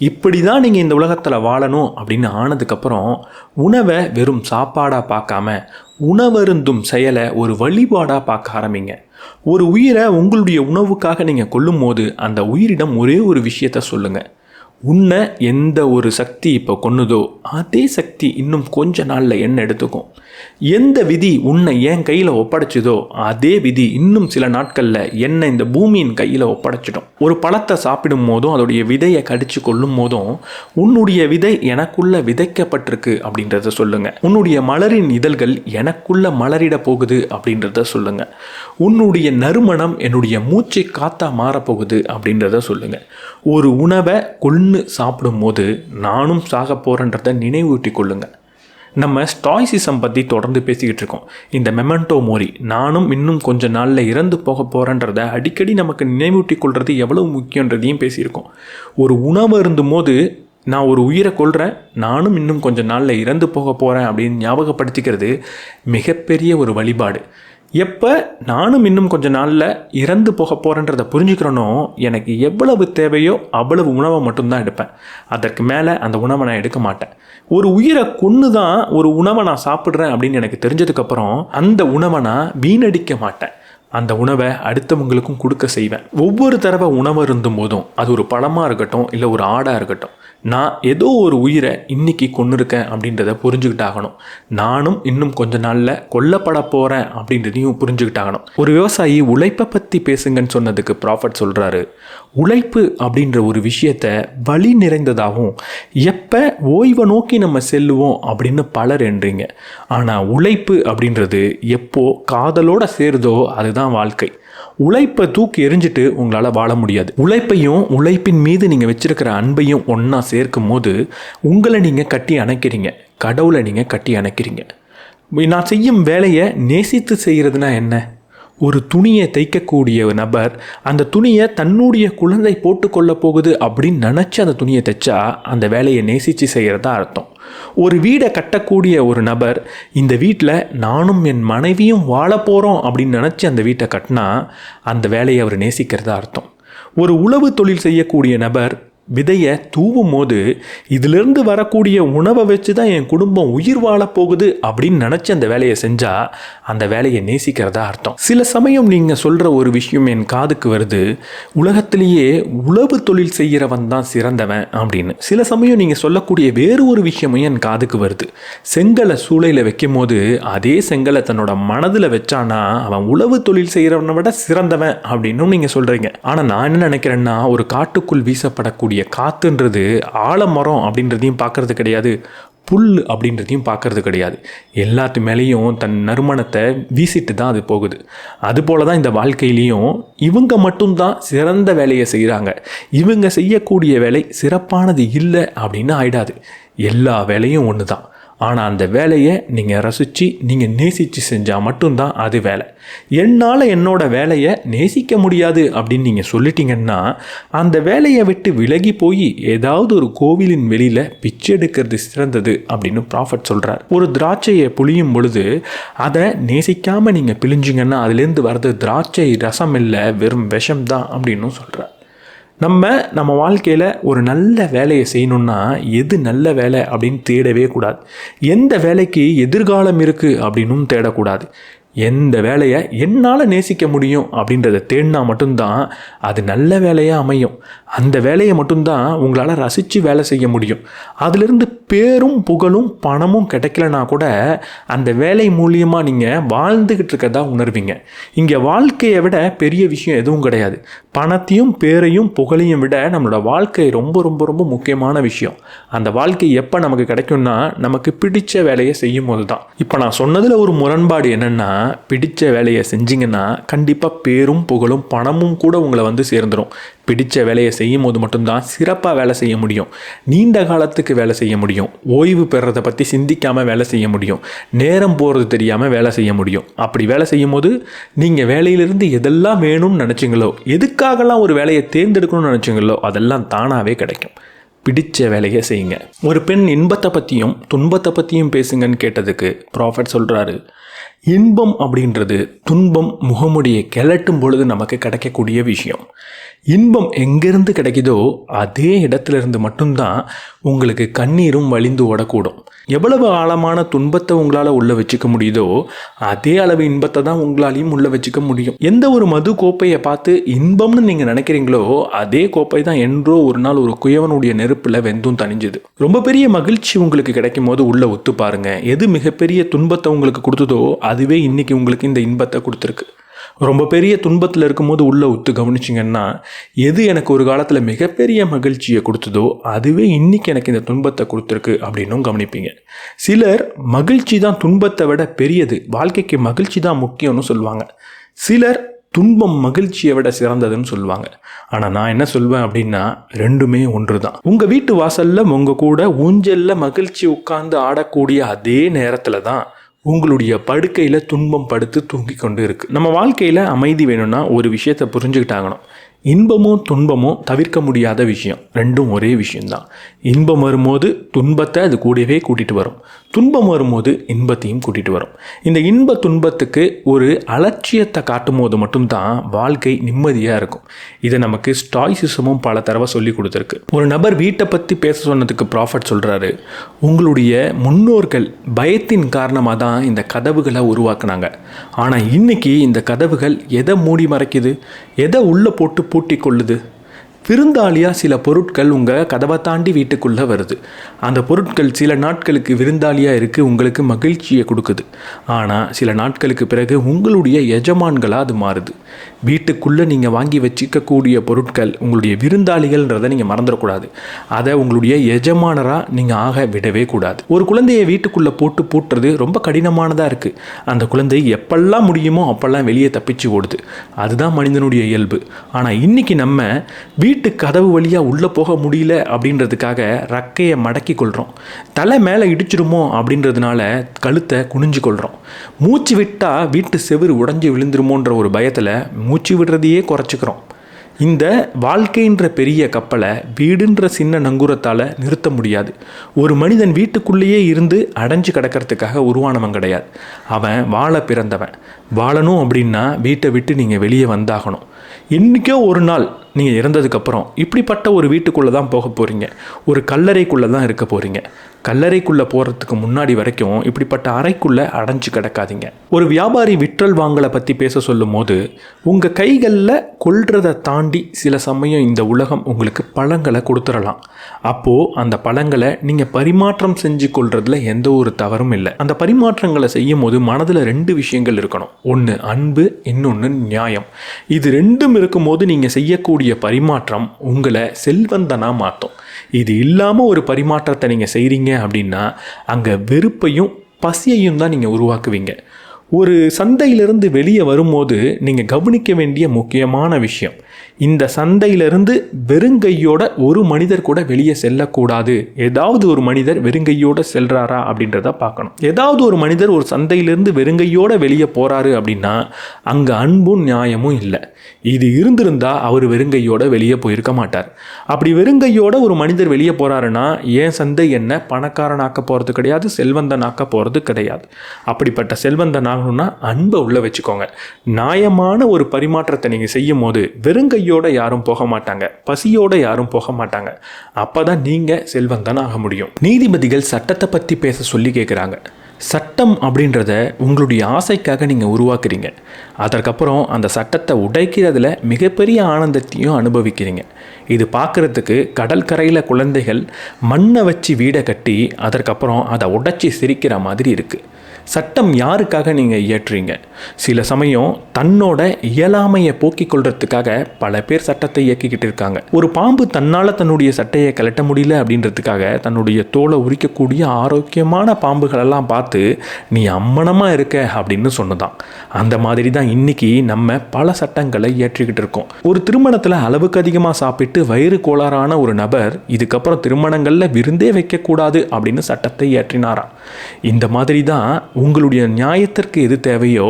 இப்படி தான் நீங்கள் இந்த உலகத்தில் வாழணும் அப்படின்னு ஆனதுக்கப்புறம் உணவை வெறும் சாப்பாடாக பார்க்காம உணவருந்தும் செயலை ஒரு வழிபாடாக பார்க்க ஆரம்பிங்க. ஒரு உயிரை உங்களுடைய உணவுக்காக நீங்கள் கொல்லும் போது அந்த உயிரிடம் ஒரே ஒரு விஷயத்த சொல்லுங்கள், உன்னை எந்த ஒரு சக்தி இப்போ கொன்னுதோ அதே சக்தி இன்னும் கொஞ்ச நாளில் என்ன எடுத்துக்கும். எந்த விதி உன்னை என் கையில் ஒப்படைச்சதோ அதே விதி இன்னும் சில நாட்களில் என்னை இந்த பூமியின் கையில் ஒப்படைச்சிடும். ஒரு பழத்தை சாப்பிடும் போதும் அதோடைய விதையை கடிச்சு கொள்ளும் போதும் உன்னுடைய விதை எனக்குள்ள விதைக்கப்பட்டிருக்கு அப்படின்றத சொல்லுங்கள். உன்னுடைய மலரின் இதழ்கள் எனக்குள்ள மலரிட போகுது அப்படின்றத சொல்லுங்கள். உன்னுடைய நறுமணம் என்னுடைய மூச்சை காத்தா மாறப்போகுது அப்படின்றத சொல்லுங்கள். ஒரு உணவை கொன்று சாப்பிடும்போது நானும் சாக போகிறேன்றதை நினைவூட்டி கொள்ளுங்கள். நம்ம ஸ்டாய்சிசம் பற்றி தொடர்ந்து பேசிக்கிட்டு இருக்கோம். இந்த மெமெண்டோ மோரி, நானும் இன்னும் கொஞ்ச நாளில் இறந்து போக போகிறேன்றதை அடிக்கடி நமக்கு நினைவூட்டி கொள்வது எவ்வளவு முக்கியன்றதையும் பேசியிருக்கோம். ஒரு உணவு இருந்தும் போது நான் ஒரு உயிரை கொல்கிறேன், நானும் இன்னும் கொஞ்ச நாளில் இறந்து போக போகிறேன் அப்படின்னு ஞாபகப்படுத்திக்கிறது மிகப்பெரிய ஒரு வழிபாடு. எப்போ நானும் இன்னும் கொஞ்ச நாளில் இறந்து போக போகிறேன்றதை புரிஞ்சுக்கிறனோ, எனக்கு எவ்வளவு தேவையோ அவ்வளவு உணவை மட்டும்தான் எடுப்பேன். அதற்கு மேலே அந்த உணவை நான் எடுக்க மாட்டேன். ஒரு உயிரை கொன்று தான் ஒரு உணவை நான் சாப்பிட்றேன் அப்படின்னு எனக்கு தெரிஞ்சதுக்கப்புறம் அந்த உணவை நான் வீணடிக்க மாட்டேன். அந்த உணவை அடுத்தவங்களுக்கும் கொடுக்க செய்வேன். ஒவ்வொரு தடவை உணவு இருந்தும் போதும், அது ஒரு பழமாக இருக்கட்டும் இல்லை ஒரு ஆடாக இருக்கட்டும், நான் ஏதோ ஒரு உயிரை இன்னைக்கு கொன்னிருக்கேன் அப்படின்றத புரிஞ்சுக்கிட்டாகணும். நானும் இன்னும் கொஞ்ச நாளில் கொல்லப்பட போகிறேன் அப்படின்றதையும் புரிஞ்சுக்கிட்டாகணும். ஒரு விவசாயி உழைப்பை பற்றி பேசுங்கன்னு சொன்னதுக்கு ப்ராஃபட் சொல்கிறாரு, உழைப்பு அப்படின்ற ஒரு விஷயத்தை வலி நிறைந்ததாகவும் எப்போ ஓய்வை நோக்கி நம்ம செல்லுவோம் அப்படின்னு பலர் என்றீங்க. ஆனால் உழைப்பு அப்படின்றது எப்போ காதலோட சேருதோ அதுதான் வாழ்க்கை. உழைப்பை தூக்கி எறிஞ்சிட்டு உங்களால் வாழ முடியாது. உழைப்பையும் உழைப்பின் மீது நீங்கள் வச்சிருக்கிற அன்பையும் ஒன்றா சேர்க்கும் போது உங்களை நீங்கள் கட்டி அணைக்கிறீங்க, கடவுளை நீங்கள் கட்டி அணைக்கிறீங்க. நான் செய்யும் வேலையை நேசித்து செய்கிறதுனா என்ன? ஒரு துணியை தைக்கக்கூடிய நபர் அந்த துணியை தன்னுடைய குழந்தை போட்டுக்கொள்ள போகுது அப்படின்னு நினச்சி அந்த துணியை தைச்சா அந்த வேலையை நேசித்து செய்கிறதா அர்த்தம். ஒரு வீடை கட்டக்கூடிய ஒரு நபர் இந்த வீட்டில் நானும் என் மனைவியும் வாழ போகிறோம் அப்படின்னு நினச்சி அந்த வீட்டை கட்டினா அந்த வேலையை அவர் நேசிக்கிறதா அர்த்தம். ஒரு உழவு தொழில் செய்யக்கூடிய நபர் விதையை தூவும் போது இதிலிருந்து வரக்கூடிய உணவை வச்சு தான் என் குடும்பம் உயிர் வாழ போகுது அப்படின்னு நினச்சி அந்த வேலையை செஞ்சால் அந்த வேலையை நேசிக்கிறதா அர்த்தம். சில சமயம் நீங்கள் சொல்கிற ஒரு விஷயம் என் காதுக்கு வருது, உலகத்திலேயே உழவு தொழில் செய்கிறவன் தான் சிறந்தவன் அப்படின்னு. சில சமயம் நீங்கள் சொல்லக்கூடிய வேறு ஒரு விஷயமும் என் காதுக்கு வருது, செங்கலை சூளையில் வைக்கும் போது அதே செங்கலை தன்னோட மனதில் வச்சானா அவன் உழவு தொழில் செய்கிறவனை விட சிறந்தவன் அப்படின்னு நீங்கள் சொல்கிறீங்க. ஆனால் நான் என்ன நினைக்கிறேன்னா, ஒரு காட்டுக்குள் வீசப்படக்கூடிய காத்துன்றது ஆலமரம் அப்படின்றதையும் பார்க்கறது கிடையாது, புல் அப்படின்றதையும் பார்க்கறது கிடையாது. எல்லாத்து மேலேயும் தன் நறுமணத்தை வீசிட்டு தான் அது போகுது. அதுபோல தான் இந்த வாழ்க்கையிலையும் இவங்க மட்டும்தான் சிறந்த வேலையை செய்கிறாங்க, இவங்க செய்யக்கூடிய வேலை சிறப்பானது இல்லை அப்படின்னு ஆயிடாது. எல்லா வேலையும் ஒன்று தான். ஆனால் அந்த வேலையை நீங்கள் ரசித்து நீங்கள் நேசித்து செஞ்சால் மட்டும்தான் அது வேலை. என்னால் என்னோட வேலையை நேசிக்க முடியாது அப்படின்னு நீங்கள் சொல்லிட்டீங்கன்னா அந்த வேலையை விட்டு விலகி போய் ஏதாவது ஒரு கோவிலின் வெளியில் பிச்சை எடுக்கிறது சிறந்தது அப்படின்னு ப்ராஃபட் சொல்கிறார். ஒரு திராட்சையை புளியும் பொழுது அதை நேசிக்காமல் நீங்கள் பிழிஞ்சிங்கன்னா அதுலேருந்து வர்றது திராட்சை ரசம் இல்லை, வெறும் விஷம் தான் அப்படின்னு சொல்கிறார். நம்ம வாழ்க்கையில் ஒரு நல்ல வேலையை செய்யணுன்னா எது நல்ல வேலை அப்படின்னு தேடவே கூடாது. எந்த வேலைக்கு எதிர்காலம் இருக்குது அப்படின்னும் தேடக்கூடாது. எந்த வேலையை என்னால் நேசிக்க முடியும் அப்படின்றத தேடினா மட்டும்தான் அது நல்ல வேலையாக அமையும். அந்த வேலையை மட்டும்தான் உங்களால் ரசித்து வேலை செய்ய முடியும். அதிலிருந்து பேரும் புகழும் பணமும் கிடைக்கலனா கூட அந்த வேலை மூலியமாக நீங்கள் வாழ்ந்துக்கிட்டு இருக்கிறதா உணர்வீங்க. இங்கே வாழ்க்கையை விட பெரிய விஷயம் எதுவும் கிடையாது. பணத்தையும் பேரையும் புகழையும் விட நம்மளோட வாழ்க்கை ரொம்ப ரொம்ப ரொம்ப முக்கியமான விஷயம். அந்த வாழ்க்கை எப்போ நமக்கு கிடைக்கும்னா நமக்கு பிடிச்ச வேலையை செய்யும் போது தான். இப்போ நான் சொன்னதில் ஒரு முரண்பாடு என்னென்னா, பிடிச்ச வேலையை செஞ்சிங்கன்னா கண்டிப்பாக பேரும் புகழும் பணமும் கூட உங்களை வந்து சேர்ந்துடும். பிடிச்ச வேலையை செய்யும் போது மட்டும்தான் சிறப்பாக வேலை செய்ய முடியும், நீண்ட காலத்துக்கு வேலை செய்ய முடியும், ஓய்வு பெறதை பற்றி சிந்திக்காமல் வேலை செய்ய முடியும், நேரம் போகிறது தெரியாமல் வேலை செய்ய முடியும். அப்படி வேலை செய்யும் போது நீங்கள் வேலையிலிருந்து எதெல்லாம் வேணும்னு நினச்சிங்களோ, எதுக்காகலாம் ஒரு வேலையை தேர்ந்தெடுக்கணும்னு நினச்சிங்களோ அதெல்லாம் தானாகவே கிடைக்கும். பிடிச்ச வேலையை செய்யுங்க. ஒரு பெண் இன்பத்தை பற்றியும் துன்பத்தை பற்றியும் பேசுங்கன்னு கேட்டதுக்கு ப்ராஃபட் சொல்கிறாரு, இன்பம் அப்படின்றது துன்பம் முகமுடியை கிளட்டும் பொழுது நமக்கு கிடைக்கக்கூடிய விஷயம். இன்பம் எங்கேருந்து கிடைக்குதோ அதே இடத்துலேருந்து மட்டும்தான் உங்களுக்கு கண்ணீரும் வழிந்து ஓடக்கூடும். எவ்வளவு ஆழமான துன்பத்தை உங்களால் உள்ளே வச்சுக்க முடியுதோ அதே அளவு இன்பத்தை தான் உங்களாலையும் உள்ளே வச்சுக்க முடியும். எந்த ஒரு மது கோப்பையை பார்த்து இன்பம்னு நீங்கள் நினைக்கிறீங்களோ அதே கோப்பை தான் என்றோ ஒரு நாள் ஒரு குயவனுடைய நெருப்பில் வெந்தும் தணிஞ்சுது. ரொம்ப பெரிய மகிழ்ச்சி உங்களுக்கு கிடைக்கும் போது உள்ளே ஒத்து பாருங்க, எது மிகப்பெரிய துன்பத்தை உங்களுக்கு கொடுத்ததோ அதுவே இன்னைக்கு உங்களுக்கு இந்த இன்பத்தை கொடுத்துருக்கு. ரொம்ப பெரிய துன்பத்தில் இருக்கும்போது உள்ளே ஒத்து கவனிச்சிங்கன்னா எது எனக்கு ஒரு காலத்தில் மிகப்பெரிய மகிழ்ச்சியை கொடுத்ததோ அதுவே இன்றைக்கி எனக்கு இந்த துன்பத்தை கொடுத்துருக்கு அப்படின்னும் கவனிப்பீங்க. சிலர் மகிழ்ச்சி தான் துன்பத்தை விட பெரியது, வாழ்க்கைக்கு மகிழ்ச்சி தான் முக்கியம்னு சொல்லுவாங்க. சிலர் துன்பம் மகிழ்ச்சியை விட சிறந்ததுன்னு சொல்லுவாங்க. ஆனால் நான் என்ன சொல்வேன் அப்படின்னா ரெண்டுமே ஒன்று தான். உங்கள் வீட்டு வாசலில் உங்கள் கூட ஊஞ்சலில் மகிழ்ச்சி உட்கார்ந்து ஆடக்கூடிய அதே நேரத்தில் தான் உங்களுடைய படுக்கையில் துன்பம் படுத்து தூங்கி கொண்டு இருக்குது. நம்ம வாழ்க்கையில் அமைதி வேணும்னா ஒரு விஷயத்தை புரிஞ்சுக்கிட்டாங்கணும், இன்பமும் துன்பமும் தவிர்க்க முடியாத விஷயம், ரெண்டும் ஒரே விஷயம்தான். இன்பம் வரும்போது துன்பத்தை அது கூடவே கூட்டிகிட்டு வரும், துன்பம் வரும்போது இன்பத்தையும் கூட்டிகிட்டு வரும். இந்த இன்ப துன்பத்துக்கு ஒரு அலட்சியத்தை காட்டும் போது மட்டும்தான் வாழ்க்கை நிம்மதியாக இருக்கும். இதை நமக்கு ஸ்டாய்சிசமும் பல தடவை சொல்லி கொடுத்துருக்கு. ஒரு நபர் வீட்டை பற்றி பேச சொன்னதுக்கு ப்ராஃபட் சொல்கிறாரு, உங்களுடைய முன்னோர்கள் பயத்தின் காரணமாக தான் இந்த கதவுகளை உருவாக்குனாங்க. ஆனால் இன்னைக்கு இந்த கதவுகள் எதை மூடி மறைக்குது, எதை உள்ளே போட்டு பூட்டி கொள்ளுது? விருந்தாளியாக சில பொருட்கள் உங்கள் கதவை தாண்டி வீட்டுக்குள்ளே வருது. அந்த பொருட்கள் சில நாட்களுக்கு விருந்தாளியாக இருக்குது, உங்களுக்கு மகிழ்ச்சியை கொடுக்குது. ஆனால் சில நாட்களுக்கு பிறகு உங்களுடைய எஜமான்களாக அது மாறுது. வீட்டுக்குள்ளே நீங்கள் வாங்கி வச்சிக்கக்கூடிய பொருட்கள் உங்களுடைய விருந்தாளிகள்ன்றதை நீங்கள் மறந்துடக்கூடாது. அதை உங்களுடைய எஜமானராக நீங்கள் ஆக விடவே கூடாது. ஒரு குழந்தையை வீட்டுக்குள்ளே போட்டு பூட்டுறது ரொம்ப கடினமானதாக இருக்குது. அந்த குழந்தை எப்பெல்லாம் முடியுமோ அப்பெல்லாம் வெளியே தப்பிச்சு ஓடுது. அதுதான் மனிதனுடைய இயல்பு. ஆனால் இன்றைக்கி நம்ம வீட்டு கதவு வழியாக உள்ளே போக முடியல அப்படின்றதுக்காக ரக்கையை மடக்கி கொள்கிறோம். தலை மேலே இடிச்சிடுமோ அப்படின்றதுனால கழுத்தை குனிஞ்சு கொள்கிறோம். மூச்சு விட்டால் வீட்டு செவுறு உடஞ்சி விழுந்துருமோன்ற ஒரு பயத்தில் மூச்சு விடுறதையே குறைச்சிக்கிறோம். இந்த வாழ்க்கைன்ற பெரிய கப்பலை வீடுன்ற சின்ன நங்கூரத்தால் நிறுத்த முடியாது. ஒரு மனிதன் வீட்டுக்குள்ளேயே இருந்து அடைஞ்சு கிடக்கிறதுக்காக உருவானவன் கிடையாது. அவன் வாழ பிறந்தவன். வாழணும் அப்படின்னா வீட்டை விட்டு நீங்கள் வெளியே வந்தாகணும். இன்றைக்கோ ஒரு நாள் நீங்கள் இறந்ததுக்கப்புறம் இப்படிப்பட்ட ஒரு வீட்டுக்குள்ளே தான் போக போகிறீங்க, ஒரு கல்லறைக்குள்ளே தான் இருக்க போகிறீங்க. கல்லறைக்குள்ளே போகிறதுக்கு முன்னாடி வரைக்கும் இப்படிப்பட்ட அறைக்குள்ளே அடைஞ்சு கிடக்காதீங்க. ஒரு வியாபாரி விற்றல் வாங்கலை பற்றி பேச சொல்லும் போது, உங்கள் கைகளில் கொள்றதை தாண்டி சில சமயம் இந்த உலகம் உங்களுக்கு பழங்களை கொடுத்துடலாம். அப்போது அந்த பழங்களை நீங்கள் பரிமாற்றம் செஞ்சு கொள்றதுல எந்த ஒரு தவறும் இல்லை. அந்த பரிமாற்றங்களை செய்யும் போது மனதில் 2 விஷயங்கள் இருக்கணும். ஒன்று அன்பு, இன்னொன்று நியாயம். இது ரெண்டும் இருக்கும்போது நீங்கள் செய்யக்கூடிய பரிமாற்றம் உங்களை செல்வந்தனாக மாற்றும். இது இல்லாமல் ஒரு பரிமாற்றத்தை நீங்கள் செய்கிறீங்க அப்படின்னா அங்கே வெறுப்பையும் பசியையும் தான் நீங்கள் உருவாக்குவீங்க. ஒரு சந்தையிலிருந்து வெளியே வரும்போது நீங்கள் கவனிக்க வேண்டிய முக்கியமான விஷயம், இந்த சந்தையிலிருந்து வெறுங்கையோட ஒரு மனிதர் கூட வெளியே செல்லக்கூடாது. ஏதாவது ஒரு மனிதர் வெறுங்கையோடு செல்கிறாரா அப்படின்றத பார்க்கணும். ஏதாவது ஒரு மனிதர் ஒரு சந்தையிலிருந்து வெறுங்கையோடு வெளியே போகிறாரு அப்படின்னா அங்கே அன்பும் நியாயமும் இல்லை. இது இருந்திருந்தால் அவர் வெறுங்கையோடு வெளியே போயிருக்க மாட்டார். அப்படி வெறுங்கையோட ஒரு மனிதர் வெளியே போகிறாருன்னா ஏன் சந்தை என்ன பணக்காரனாக்க போகிறது கிடையாது, செல்வந்தனாக்க போகிறது கிடையாது. அப்படிப்பட்ட செல்வந்தனாக அன்பை உள்ள வச்சுக்கோங்க. நியாயமான ஒரு பரிமாற்றத்தை நீங்க செய்யும் போது வெறுங்கையோட யாரும் போக மாட்டாங்க, பசியோட யாரும் போக மாட்டாங்க. அப்பதான் நீங்க செல்வந்தன் ஆக முடியும். நீதிபதிகள் சட்டத்தை பத்தி பேச சொல்லி கேட்குறாங்க. சட்டம் அப்படின்றத உங்களுடைய ஆசைக்காக நீங்கள் உருவாக்குறீங்க. அதற்கப்புறம் அந்த சட்டத்தை உடைக்கிறதுல மிகப்பெரிய ஆனந்தத்தையும் அனுபவிக்கிறீங்க. இது பார்க்குறதுக்கு கடற்கரையில் குழந்தைகள் மண்ணை வச்சு வீடை கட்டி அதற்கப்புறம் அதை உடைச்சி சிரிக்கிற மாதிரி இருக்குது. சட்டம் யாருக்காக நீங்கள் இயற்றுறீங்க? சில சமயம் தன்னோட இயலாமையை போக்கிக் கொள்றதுக்காக பல பேர் சட்டத்தை இயக்கிக்கிட்டு இருக்காங்க. ஒரு பாம்பு தன்னால் தன்னுடைய சட்டையை கலட்ட முடியல அப்படின்றதுக்காக தன்னுடைய தோலை உரிக்கக்கூடிய ஆரோக்கியமான பாம்புகளெல்லாம் பார்த்து நீ அம்மனமாக இருக்க அப்படின்னு சொன்னதான். அந்த மாதிரி தான் இன்னைக்கு நம்ம பல சட்டங்களை இயற்றிக்கிட்டு இருக்கோம். ஒரு திருமணத்தில் அளவுக்கு அதிகமாக சாப்பிட்டு வயிறு கோளாறான ஒரு நபர் இதுக்கப்புறம் திருமணங்களில் விருந்தே வைக்கக்கூடாது அப்படின்னு சட்டத்தை இயற்றினாராம். இந்த மாதிரி தான் உங்களுடைய நியாயத்திற்கு எது தேவையோ,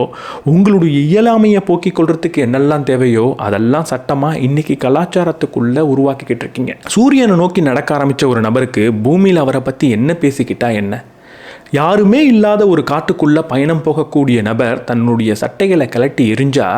உங்களுடைய இயலாமையை போக்கிக் கொள்றதுக்கு என்னெல்லாம் தேவையோ அதெல்லாம் சட்டமாக இன்னைக்கு கலாச்சாரத்துக்குள்ள உருவாக்கிக்கிட்டு இருக்கீங்க. சூரியனை நோக்கி நடக்க ஆரம்பித்த ஒரு நபருக்கு பூமியில் அவரை பற்றி என்ன பேசிக்கிட்டா என்ன? யாருமே இல்லாத ஒரு காட்டுக்குள்ளே பயணம் போகக்கூடிய நபர் தன்னுடைய சட்டைகளை கலட்டி எரிஞ்சா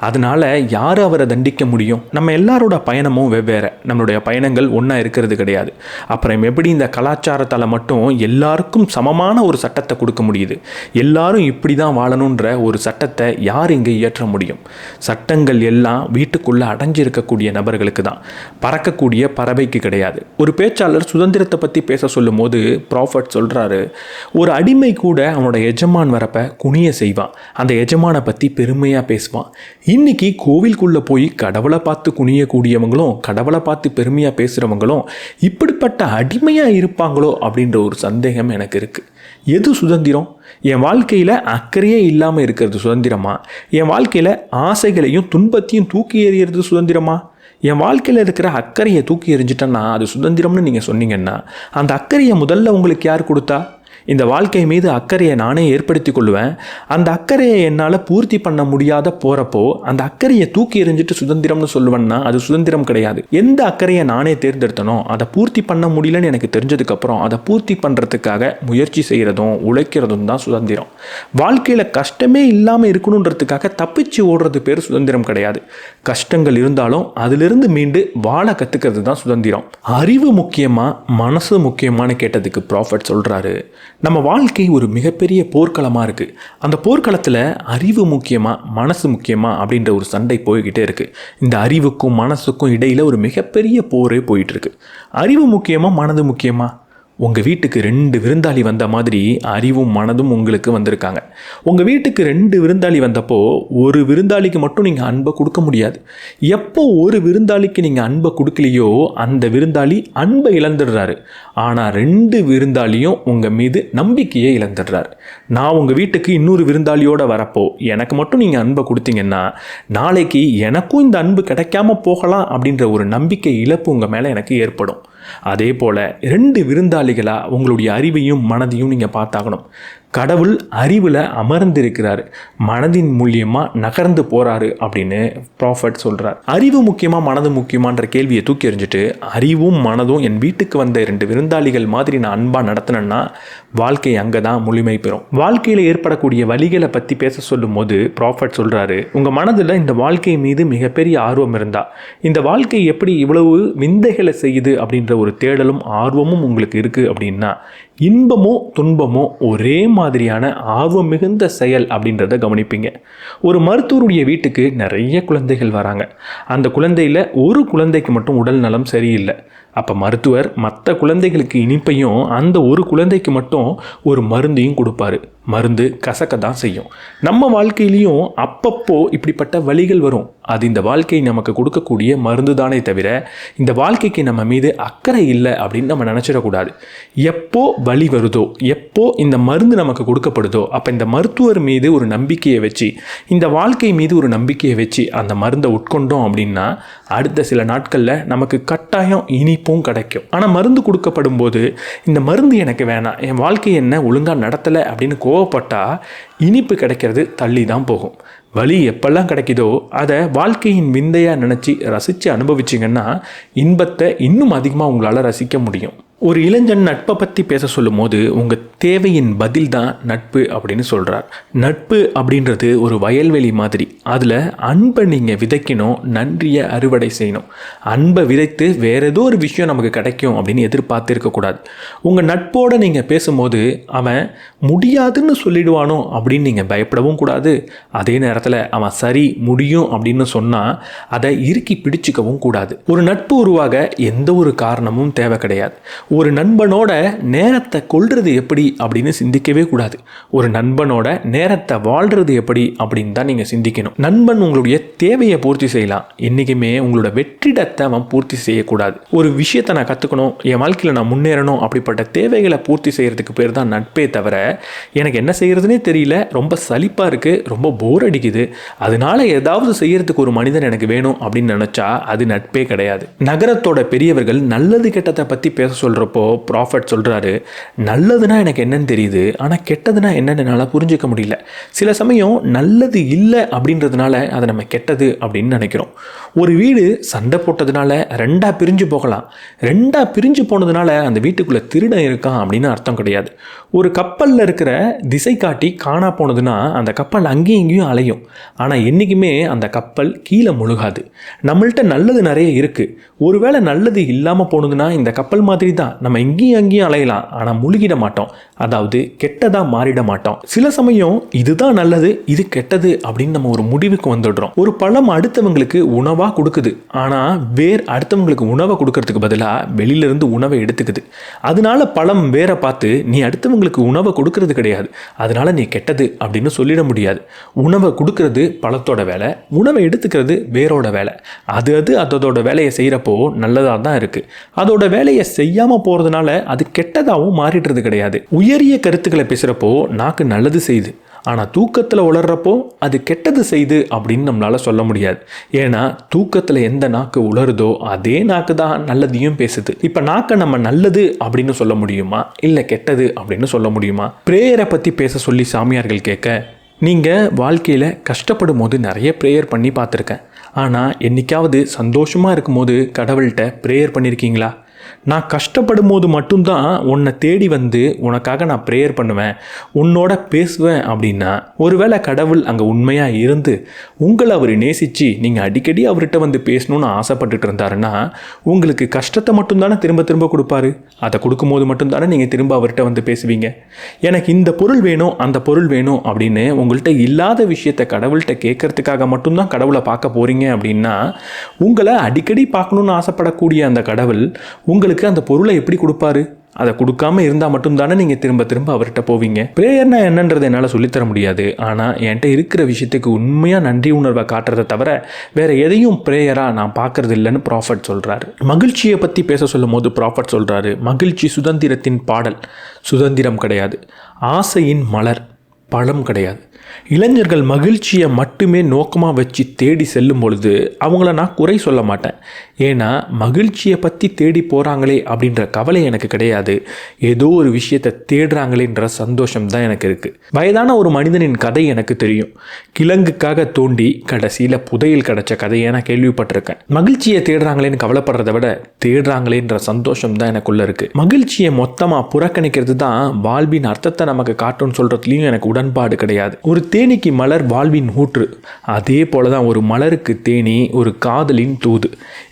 அதனால் யார் அவரை தண்டிக்க முடியும்? நம்ம எல்லாரோட பயணமும் வெவ்வேறு, நம்மளுடைய பயணங்கள் ஒன்றா இருக்கிறது கிடையாது. அப்புறம் எப்படி இந்த கலாச்சாரத்தால் மட்டும் எல்லாருக்கும் சமமான ஒரு சட்டத்தை கொடுக்க முடியுது? எல்லாரும் இப்படி தான் வாழணுன்ற ஒரு சட்டத்தை யார் இங்கே இயற்ற முடியும்? சட்டங்கள் எல்லாம் வீட்டுக்குள்ளே அடைஞ்சிருக்கக்கூடிய நபர்களுக்கு தான், பறக்கக்கூடிய பறவைக்கு கிடையாது. ஒரு பேச்சாளர் சுதந்திரத்தை பற்றி பேச சொல்லும் போது ப்ராஃபட் சொல்கிறாரு, ஒரு அடிமை கூட அவனோட எஜமான் வரப்ப குனிய செய்வான், அந்த எஜமானை பற்றி பெருமையாக பேசுவான். இன்னைக்கு கோவிலுக்குள்ளே போய் கடவுளை பார்த்து குனியக்கூடியவங்களும் கடவுளை பார்த்து பெருமையாக பேசுகிறவங்களும் இப்படிப்பட்ட அடிமையாக இருப்பாங்களோ அப்படின்ற ஒரு சந்தேகம் எனக்கு இருக்குது. எது சுதந்திரம்? என் வாழ்க்கையில் அக்கறையே இல்லாமல் இருக்கிறது சுதந்திரமா? என் வாழ்க்கையில் ஆசைகளையும் துன்பத்தையும் தூக்கி எறிகிறது சுதந்திரமா? என் வாழ்க்கையில் இருக்கிற அக்கறையை தூக்கி எறிஞ்சிட்டேன்னா அது சுதந்திரம்னு நீங்கள் சொன்னீங்கன்னா அந்த அக்கறையை முதல்ல உங்களுக்கு யார் கொடுத்தா? இந்த வாழ்க்கை மீது அக்கறையை நானே ஏற்படுத்தி கொள்வேன். அந்த அக்கறையை என்னால் பூர்த்தி பண்ண முடியாத போகிறப்போ அந்த அக்கறையை தூக்கி எறிஞ்சிட்டு சுதந்திரம்னு சொல்லுவேன்னா அது சுதந்திரம் கிடையாது. எந்த அக்கறையை நானே தேர்ந்தெடுத்தனோ அதை பூர்த்தி பண்ண முடியலன்னு எனக்கு தெரிஞ்சதுக்கப்புறம் அதை பூர்த்தி பண்ணுறதுக்காக முயற்சி செய்கிறதும் உழைக்கிறதும் தான் சுதந்திரம். வாழ்க்கையில் கஷ்டமே இல்லாமல் இருக்கணுன்றதுக்காக தப்பிச்சு ஓடுறது பேர் சுதந்திரம் கிடையாது. கஷ்டங்கள் இருந்தாலும் அதிலிருந்து மீண்டு வாழ கற்றுக்கிறது தான் சுதந்திரம். அறிவு முக்கியமா மனசு முக்கியமானு கேட்டதுக்கு ப்ராஃபட் சொல்கிறாரு, நம்ம வாழ்க்கை ஒரு மிகப்பெரிய போர்க்களமாக இருக்குது. அந்த போர்க்களத்தில் அறிவு முக்கியமாக மனசு முக்கியமாக அப்படின்ற ஒரு சண்டை போய்கிட்டே இருக்குது. இந்த அறிவுக்கும் மனசுக்கும் இடையில் ஒரு மிகப்பெரிய போரே போயிட்டுருக்கு. அறிவு முக்கியமாக மனது முக்கியமாக? உங்கள் வீட்டுக்கு 2 விருந்தாளி வந்த மாதிரி அறிவும் மனதும் உங்களுக்கு வந்திருக்காங்க. உங்கள் வீட்டுக்கு 2 விருந்தாளி வந்தப்போ ஒரு விருந்தாளிக்கு மட்டும் நீங்கள் அன்பை கொடுக்க முடியாது. எப்போ ஒரு விருந்தாளிக்கு நீங்கள் அன்பை கொடுக்கலையோ அந்த விருந்தாளி அன்பை இழந்துடுறாரு. ஆனால் 2 விருந்தாளியும் உங்கள் மீது நம்பிக்கையை இழந்துடுறாரு. நான் உங்கள் வீட்டுக்கு இன்னொரு விருந்தாளியோடு வரப்போ எனக்கு மட்டும் நீங்கள் அன்பை கொடுத்தீங்கன்னா நாளைக்கு எனக்கும் இந்த அன்பு கிடைக்காம போகலாம் அப்படின்ற ஒரு நம்பிக்கை இழப்பு உங்கள் மேலே எனக்கு ஏற்படும். அதே போல் 2 விருந்தாளிகளாக உங்களுடைய அறிவையும் மனதையும் நீங்கள் பார்த்தாகணும். கடவுள் அறிவில் அமர்ந்திருக்கிறாரு, மனதின் மூலியமாக நகர்ந்து போகிறாரு அப்படின்னு ப்ராஃபட் சொல்கிறார். அறிவு முக்கியமாக மனது முக்கியமான்ற கேள்வியை தூக்கி எறிஞ்சிட்டு, அறிவும் மனதும் என் வீட்டுக்கு வந்த 2 விருந்தாளிகள் மாதிரி நான் அன்பாக நடத்தினேன்னா வாழ்க்கை அங்கே தான் முழுமை பெறும். வாழ்க்கையில் ஏற்படக்கூடிய வழிகளை பற்றி பேச சொல்லும் போது ப்ராஃபட் சொல்கிறாரு, உங்கள் மனதில் இந்த வாழ்க்கை மீது மிகப்பெரிய ஆர்வம் இருந்தால், இந்த வாழ்க்கை எப்படி இவ்வளவு விந்தைகளை செய்யுது அப்படின்ற ஒரு தேடலும் ஆர்வமும் உங்களுக்கு இருக்குது அப்படின்னா, இன்பமோ துன்பமோ ஒரே மாதிரியான ஆர்வம் மிகுந்த செயல் அப்படின்றத கவனிப்பீங்க. ஒரு மருத்துவருடைய வீட்டுக்கு நிறைய குழந்தைகள் வராங்க. அந்த குழந்தையில் ஒரு குழந்தைக்கு மட்டும் உடல் நலம் சரியில்லை. அப்போ மருத்துவர் மற்ற குழந்தைகளுக்கு இனிப்பையும் அந்த ஒரு குழந்தைக்கு மட்டும் ஒரு மருந்தையும் கொடுப்பாரு. மருந்து கசக்க தான் செய்யும். நம்ம வாழ்க்கையிலையும் அப்பப்போ இப்படிப்பட்ட வழிகள் வரும். அது இந்த வாழ்க்கை நமக்கு கொடுக்கக்கூடிய மருந்து தானே தவிர இந்த வாழ்க்கைக்கு நம்ம மீது அக்கறை இல்லை அப்படின்னு நம்ம நினச்சிடக்கூடாது. எப்போ வலி வருதோ, எப்போ இந்த மருந்து நமக்கு கொடுக்கப்படுதோ, அப்போ இந்த மருத்துவர் மீது ஒரு நம்பிக்கையை வச்சு, இந்த வாழ்க்கை மீது ஒரு நம்பிக்கையை வச்சு அந்த மருந்தை உட்கொண்டோம் அப்படின்னா அடுத்த சில நாட்களில் நமக்கு கட்டாயம் இனிப்பும் கிடைக்கும். ஆனால் மருந்து கொடுக்கப்படும் போது இந்த மருந்து எனக்கு வேணாம், என் வாழ்க்கை என்ன ஒழுங்காக நடத்தலை அப்படின்னு கோவப்பட்டா இனிப்பு கிடைக்கிறது தள்ளி தான் போகும். வலி எப்பெல்லாம் கிடைக்குதோ அதை வாழ்க்கையின் விந்தையாக நினச்சி ரசித்து அனுபவிச்சிங்கன்னா இன்பத்தை இன்னும் அதிகமாக உங்களால் ரசிக்க முடியும். ஒரு இளைஞன் நட்பை பற்றி பேச சொல்லும் போது உங்கள் தேவையின் பதில் தான் நட்பு அப்படின்னு சொல்கிறார். நட்பு அப்படின்றது ஒரு வயல்வெளி மாதிரி. அதில் அன்பை நீங்கள் விதைக்கணும், நன்றியை அறுவடை செய்யணும். அன்பை விதைத்து வேற ஏதோ ஒரு விஷயம் நமக்கு கிடைக்கும் அப்படின்னு எதிர்பார்த்து இருக்கக்கூடாது. உங்கள் நட்போடு நீங்கள் பேசும்போது அவன் முடியாதுன்னு சொல்லிடுவானோ அப்படின்னு நீங்கள் பயப்படவும் கூடாது. அதே நேரத்தில் அவன் சரி முடியும் அப்படின்னு சொன்னால் அதை இறுக்கி பிடிச்சிக்கவும் கூடாது. ஒரு நட்பு உருவாக எந்த ஒரு காரணமும் தேவை கிடையாது. ஒரு நண்பனோட நேரத்தை கொள்வது எப்படி அப்படின்னு சிந்திக்கவே கூடாது. ஒரு நண்பனோட நேரத்தை வாழ்கிறது எப்படி அப்படின்னு தான் நீங்கள் சிந்திக்கணும். நண்பன் உங்களுடைய தேவையை பூர்த்தி செய்யலாம், என்றைக்குமே உங்களோட வெற்றிடத்தை அவன் பூர்த்தி செய்யக்கூடாது. ஒரு விஷயத்தை நான் கற்றுக்கணும், என் வாழ்க்கையில் நான் முன்னேறணும், அப்படிப்பட்ட தேவைகளை பூர்த்தி செய்கிறதுக்கு பேர் தான் நட்பே தவிர எனக்கு என்ன செய்கிறதுனே தெரியல, ரொம்ப சலிப்பாக இருக்குது, ரொம்ப போர் அடிக்குது, அதனால ஏதாவது செய்கிறதுக்கு ஒரு மனிதன் எனக்கு வேணும் அப்படின்னு நினச்சா அது நட்பே கிடையாது. நகரத்தோட பெரியவர்கள் நல்லது கெட்டதை பற்றி பேச சொல்கிறப்போ ப்ராஃபட் சொல்கிறாரு, நல்லதுன்னா எனக்கு என்னன்னு தெரியுது, ஆனால் கெட்டதுன்னா என்னன்னு என்னால் புரிஞ்சிக்க முடியல. சில சமயம் நல்லது இல்லை அப்படின்றதுனால அதை நம்ம கெட்டது அப்படின்னு நினைக்கிறோம். ஒரு வீடு சண்டை போட்டதுனால 2ஆக பிரிஞ்சு போகலாம். 2ஆக பிரிஞ்சு போனதுனால அந்த வீட்டுக்குள்ளே திருடன் இருக்கான் அப்படின்னு அர்த்தம் கிடையாது. ஒரு கப்பலில் இருக்கிற திசை காட்டி காணா போனதுன்னா அந்த கப்பல் அங்கேயும் இங்கேயும் அலையும், ஆனால் என்றைக்குமே அந்த கப்பல் கீழே முழுகாது. நம்மள்கிட்ட நல்லது நிறைய இருக்குது, ஒருவேளை நல்லது இல்லாமல் போனதுன்னா இந்த கப்பல் மாதிரி தான், நம்ம இங்கேயும் அங்கேயும் அலையலாம், ஆனால் முழுகிட மாட்டோம், அதாவது கெட்டதாக மாறிட மாட்டோம். சில சமயம் இதுதான் நல்லது, இது கெட்டது அப்படின்னு நம்ம ஒரு முடிவுக்கு வந்துடுறோம். ஒரு பழம் அடுத்தவங்களுக்கு உணவாக கொடுக்குது, ஆனால் வேர் அடுத்தவங்களுக்கு உணவை கொடுக்கறதுக்கு பதிலாக வெளியிலிருந்து உணவை எடுத்துக்குது. அதனால பழம் வேரை பார்த்து நீ அடுத்தவங்களுக்கு உணவை கொடுக்கறது கிடையாது, அதனால நீ கெட்டது அப்படின்னு சொல்லிட முடியாது. உணவை கொடுக்கறது பழத்தோட வேலை, உணவை எடுத்துக்கிறது வேரோட வேலை. அதோட வேலையை செய்கிறப்போ நல்லதாக தான் இருக்குது. அதோட வேலையை செய்யாமல் போகிறதுனால அது கெட்டதாகவும் மாறிடுறது கிடையாது. உயரிய கருத்துக்களை பேசுகிறப்போ நாக்கு நல்லது செய்யுது, ஆனால் தூக்கத்தில் உளர்றப்போ அது கெட்டது செய்து அப்படின்னு நம்மளால் சொல்ல முடியாது. ஏன்னா தூக்கத்தில் எந்த நாக்கு உளருதோ அதே நாக்கு தான் நல்லதையும் பேசுது. இப்போ நாக்கை நம்ம நல்லது அப்படின்னு சொல்ல முடியுமா, இல்லை கெட்டது அப்படின்னு சொல்ல முடியுமா? ப்ரேயரை பற்றி பேச சொல்லி சாமியார்கள் கேட்க, நீங்கள் வாழ்க்கையில் கஷ்டப்படும் போது நிறைய ப்ரேயர் பண்ணி பார்த்துருக்கேன், ஆனால் என்றைக்காவது சந்தோஷமாக இருக்கும்போது கடவுள்கிட்ட ப்ரேயர் பண்ணியிருக்கீங்களா? நான் கஷ்டப்படும் போது மட்டும்தான் உன்னை தேடி வந்து உனக்காக நான் ப்ரேயர் பண்ணுவேன், உன்னோட பேசுவேன் அப்படின்னா, ஒருவேளை கடவுள் அங்கே உண்மையாக இருந்து உங்களை அவர் நேசித்து நீங்கள் அடிக்கடி அவர்கிட்ட வந்து பேசணும்னு ஆசைப்பட்டுட்டு இருந்தாருன்னா உங்களுக்கு கஷ்டத்தை மட்டும்தானே திரும்ப திரும்ப கொடுப்பாரு. அதை கொடுக்கும்போது மட்டும்தானே நீங்கள் திரும்ப அவர்கிட்ட வந்து பேசுவீங்க. எனக்கு இந்த பொருள் வேணும், அந்த பொருள் வேணும் அப்படின்னு உங்கள்கிட்ட இல்லாத விஷயத்தை கடவுள்கிட்ட கேட்கறதுக்காக மட்டும்தான் கடவுளை பார்க்க போகிறீங்க அப்படின்னா, உங்களை அடிக்கடி பார்க்கணுன்னு ஆசைப்படக்கூடிய அந்த கடவுள் உங்களுக்கு அந்த பொருளை எப்படி கொடுப்பாரு? அதை கொடுக்காம இருந்தால் மட்டும்தானே நீங்கள் திரும்ப திரும்ப அவர்கிட்ட போவீங்க. ப்ரேயர்னா என்னன்றதை என்னால் சொல்லித்தர முடியாது, ஆனால் என்கிட்ட இருக்கிற விஷயத்துக்கு உண்மையாக நன்றி உணர்வை காட்டுறதை தவிர வேற எதையும் ப்ரேயராக நான் பார்க்கறது இல்லைன்னு ப்ராஃபட் சொல்கிறாரு. மகிழ்ச்சியை பற்றி பேச சொல்லும் போது ப்ராஃபட் சொல்கிறாரு, மகிழ்ச்சி சுதந்திரத்தின் பாடல், சுதந்திரம் கிடையாது, ஆசையின் மலர். பழம் கிடையாது. இளைஞர்கள் மகிழ்ச்சியை மட்டுமே நோக்கமாக வச்சு தேடி செல்லும் பொழுது அவங்கள நான் குறை சொல்ல மாட்டேன். ஏன்னா மகிழ்ச்சியை பற்றி தேடி போகிறாங்களே அப்படின்ற கவலை எனக்கு கிடையாது. ஏதோ ஒரு விஷயத்தை தேடுறாங்களேன்ற சந்தோஷம் தான் எனக்கு இருக்குது. வயதான ஒரு மனிதனின் கதை எனக்கு தெரியும். கிழங்குக்காக தோண்டி கடைசியில் புதையல் கிடைச்ச கதையை நான் கேள்விப்பட்டிருக்கேன். மகிழ்ச்சியை தேடுறாங்களேன்னு கவலைப்படுறத விட தேடுறாங்களேன்ற சந்தோஷம் தான் எனக்குள்ளே இருக்குது. மகிழ்ச்சியை மொத்தமாக புறக்கணிக்கிறது தான் வாழ்வின் அர்த்தத்தை நமக்கு காட்டும்னு சொல்கிறதுலையும் எனக்கு உடன்பாடு கிடையாது. ஒரு தேனீக்கு மலர் வாழ்வின் ஊற்று, அதே போல தான் ஒரு மலருக்கு தேனி ஒரு காதலின் தூது.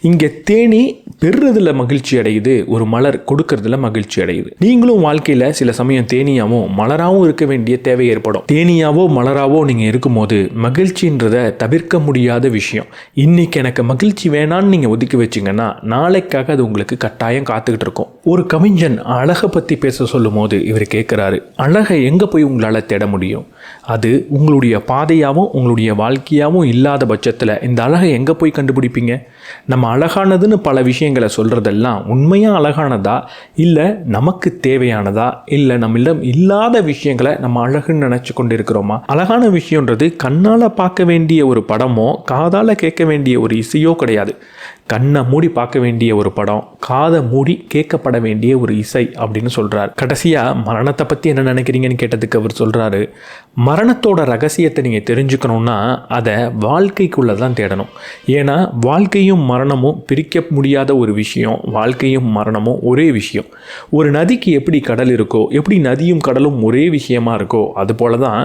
இங்கே தேனி பெறுறதுல மகிழ்ச்சி அடையுது, ஒரு மலர் கொடுக்கறதுல மகிழ்ச்சி அடையுது. நீங்களும் வாழ்க்கையில் சில சமயம் தேனியாவோ மலராகவும் இருக்க வேண்டிய தேவை ஏற்படும். தேனியாவோ மலராவோ நீங்கள் இருக்கும்போது மகிழ்ச்சின்றதை தவிர்க்க முடியாத விஷயம். இன்னைக்கு எனக்கு மகிழ்ச்சி வேணான்னு நீங்கள் ஒதுக்கி வச்சிங்கன்னா நாளைக்காக அது உங்களுக்கு கட்டாயம் காத்துக்கிட்டு இருக்கும். ஒரு கவிஞன் அழகை பற்றி பேச சொல்லும் போது இவர் கேட்குறாரு, அழகை எங்கே போய் உங்களால் தேட முடியும்? அது உங்களுடைய பாதையாகவும் உங்களுடைய வாழ்க்கையாகவும் இல்லாத பட்சத்தில் இந்த அழகை எங்கே போய் கண்டுபிடிப்பீங்க? நம்ம அழகானதுன்னு பல விஷயங்களை சொல்கிறதெல்லாம் உண்மையாக அழகானதா, இல்லை நமக்கு தேவையானதா, இல்லை நம்மளிடம் இல்லாத விஷயங்களை நம்ம அழகுன்னு நினச்சி கொண்டு இருக்கிறோமா? அழகான விஷயன்றது கண்ணால் பார்க்க வேண்டிய ஒரு படமோ காதால் கேட்க வேண்டிய ஒரு இசையோ கிடையாது. கண்ணை மூடி பார்க்க வேண்டிய ஒரு படம், காதை மூடி கேட்கப்பட வேண்டிய ஒரு இசை அப்படின்னு சொல்கிறார். கடைசியாக மரணத்தை பற்றி என்ன நினைக்கிறீங்கன்னு கேட்டதுக்கு அவர் சொல்கிறாரு, மரணத்தோட ரகசியத்தை நீங்கள் தெரிஞ்சுக்கணுன்னா அதை வாழ்க்கைக்குள்ளே தான் தேடணும். ஏன்னா வாழ்க்கையும் மரணமும் பிரிக்க முடியாத ஒரு விஷயம். வாழ்க்கையும் மரணமும் ஒரே விஷயம். ஒரு நதிக்கு எப்படி கடல் இருக்கோ, எப்படி நதியும் கடலும் ஒரே விஷயமா இருக்கோ, அதுபோல தான்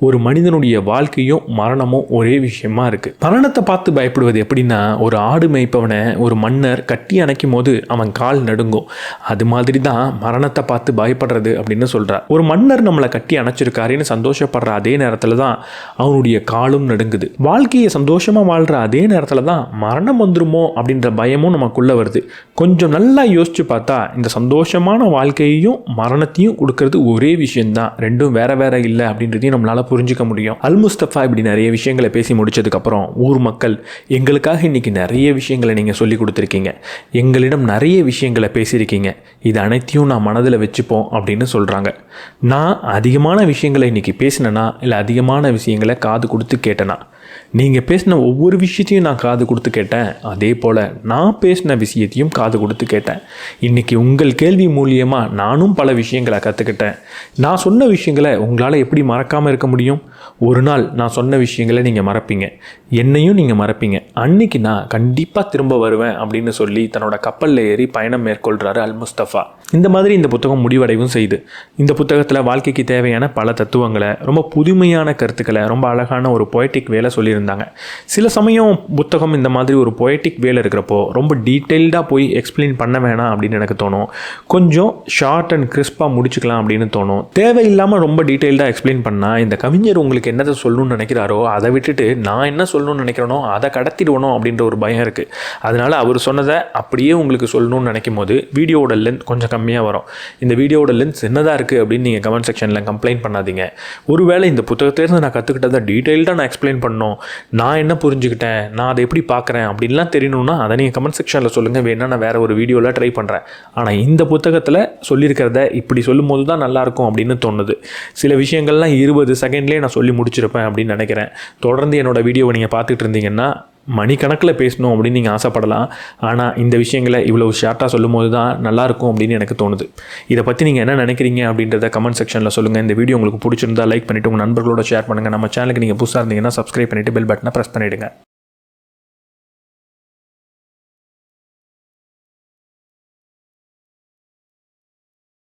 ஒரு மனிதனுடைய வாழ்க்கையும் மரணமும் ஒரே விஷயமா இருக்குது. மரணத்தை பார்த்து பயப்படுவது எப்படின்னா, ஒரு ஆடு மேய்ப்பவன் ஒரு மன்னர் கட்டி அணைக்கும் போது அவன் கால் நடுங்கும். அது மாதிரி தான் மரணத்தை பார்த்து பயப்படுறது அப்படின்னு சொல்றார். ஒரு மன்னர் நம்மளை கட்டி அணைச்சிருக்காருன்னு சந்தோஷப்படுற அதே நேரத்தில் தான் அவனுடைய காலும் நடுங்குது. வாழ்க்கையை சந்தோஷமா வாழ்ற அதே நேரத்தில் தான் மரணம் வந்துருமோ அப்படின்ற பயமும் நமக்குள்ள வருது. கொஞ்சம் நல்லா யோசிச்சு பார்த்தா இந்த சந்தோஷமான வாழ்க்கையையும் மரணத்தையும் கொடுக்கறது ஒரே விஷயம்தான். ரெண்டும் வேற வேற இல்லை அப்படின்றதையும் நம்மளால புரிஞ்சுக்க முடியும். அல்முஸ்தபா இப்படி நிறைய விஷயங்களை பேசி முடிச்சதுக்கு அப்புறம் ஊர் மக்கள் எங்களுக்காக இன்னைக்கு நிறைய விஷயங்களை நீங்கள் சொல்லி கொடுத்துருக்கீங்க, எங்களிடம் நிறைய விஷயங்களை பேசியிருக்கீங்க, இது அனைத்தையும் நான் மனதில் வச்சுப்போம் அப்படின்னு சொல்கிறாங்க. நான் அதிகமான விஷயங்களை இன்றைக்கி பேசினேன்னா இல்லை அதிகமான விஷயங்களை காது கொடுத்து கேட்டேனா? நீங்கள் பேசின ஒவ்வொரு விஷயத்தையும் நான் காது கொடுத்து கேட்டேன். அதே போல் நான் பேசின விஷயத்தையும் காது கொடுத்து கேட்டேன். இன்றைக்கி உங்கள் கேள்வி மூலியமாக நானும் பல விஷயங்களை கற்றுக்கிட்டேன். நான் சொன்ன விஷயங்களை உங்களால் எப்படி மறக்காமல் இருக்க முடியும்? ஒரு நாள் நான் சொன்ன விஷயங்களை நீங்கள் மறப்பீங்க, என்னையும் நீங்கள் மறப்பீங்க. அன்னைக்கு நான் கண்டிப்பாக திரும்ப வருவேன் அப்படின்னு சொல்லி தன்னோட கப்பலில் ஏறி பயணம் மேற்கொள்கிறாரு அல்முஸ்தபா. இந்த மாதிரி இந்த புத்தகம் முடிவடைவும் செய்யுது. இந்த புத்தகத்தில் வாழ்க்கைக்கு தேவையான பல தத்துவங்களை, ரொம்ப புதுமையான கருத்துக்களை, ரொம்ப அழகான ஒரு பொயட்டிக் வேலை சொல்லியிருந்தாங்க. சில சமயம் புத்தகம் இந்த மாதிரி ஒரு பொயட்டிக் வேலை இருக்கிறப்போ ரொம்ப டீட்டெயில்டாக போய் எக்ஸ்பிளைன் பண்ண வேணாம் அப்படின்னு எனக்கு தோணும். கொஞ்சம் ஷார்ட் அண்ட் கிறிஸ்பாக முடிச்சுக்கலாம் அப்படின்னு தோணும். தேவையில்லாமல் ரொம்ப டீட்டெயில்டாக எக்ஸ்பிளைன் பண்ணால் இந்த கவிஞர் உங்களுக்கு என்னதை சொல்லணும்னு நினைக்கிறாரோ அதை விட்டுட்டு நான் என்ன சொல்லணும்னு நினைக்கிறேனோ அதை கடத்திடுவணும் அப்படின்ற ஒரு பயம் இருக்குது. அதனால் அவர் சொன்னதை அப்படியே உங்களுக்கு சொல்லணும்னு நினைக்கும் போது வீடியோவோட லென்த் கொஞ்சம் கம்மியாக வரும். இந்த வீடியோவோட லென்த் என்னதாக இருக்குது அப்படின்னு நீங்கள் கமெண்ட் செக்ஷனில் கம்ப்ளைண்ட் பண்ணாதீங்க. ஒருவேளை இந்த புத்தகத்திலேருந்து நான் கற்றுக்கிட்டதை டீட்டெயில்டாக நான் எக்ஸ்பிளைன் பண்ணணும், நான் என்ன புரிஞ்சுக்கிட்டேன், நான் அதை எப்படி பார்க்குறேன் அப்படின்லாம் தெரியணும்னா அதை நீங்கள் கமெண்ட் செக்ஷனில் சொல்லுங்கள். வேணா நான் வேறு ஒரு வீடியோவில் ட்ரை பண்ணுறேன். ஆனால் இந்த புத்தகத்தில் சொல்லியிருக்கிறத இப்படி சொல்லும் போது தான் நல்லாயிருக்கும் அப்படின்னு தோணுது. சில விஷயங்கள்லாம் 20 செகண்ட்லேயே நான் சொல்லி முடிச்சிருப்பேன் அப்படின்னு நினைக்கிறேன். தொடர்ந்து என்னோடய வீடியோவை நீங்கள் பார்த்துட்டு இருந்தீங்கன்னா மணிக்கணக்கில் பேசணும் அப்படின்னு நீங்கள் ஆசைப்படலாம். ஆனால் இந்த விஷயங்களை இவ்வளோ ஷார்ட்டாக சொல்லும் போது தான் நல்லாயிருக்கும் அப்படின்னு எனக்கு தோணுது. இதை பற்றி நீங்கள் என்ன நினைக்கிறீங்க அப்படின்றத கமெண்ட் செக்ஷனில் சொல்லுங்கள். இந்த வீடியோ உங்களுக்கு பிடிச்சிருந்தா லைக் பண்ணிவிட்டு உங்கள் நண்பர்களோட ஷேர் பண்ணுங்கள். நம்ம சேனலுக்கு நீங்கள் புதுசாக இருந்தீங்கன்னா சப்ஸ்கிரைப் பண்ணிவிட்டு பெல் பட்டனை ப்ரெஸ் பண்ணிவிடுங்க.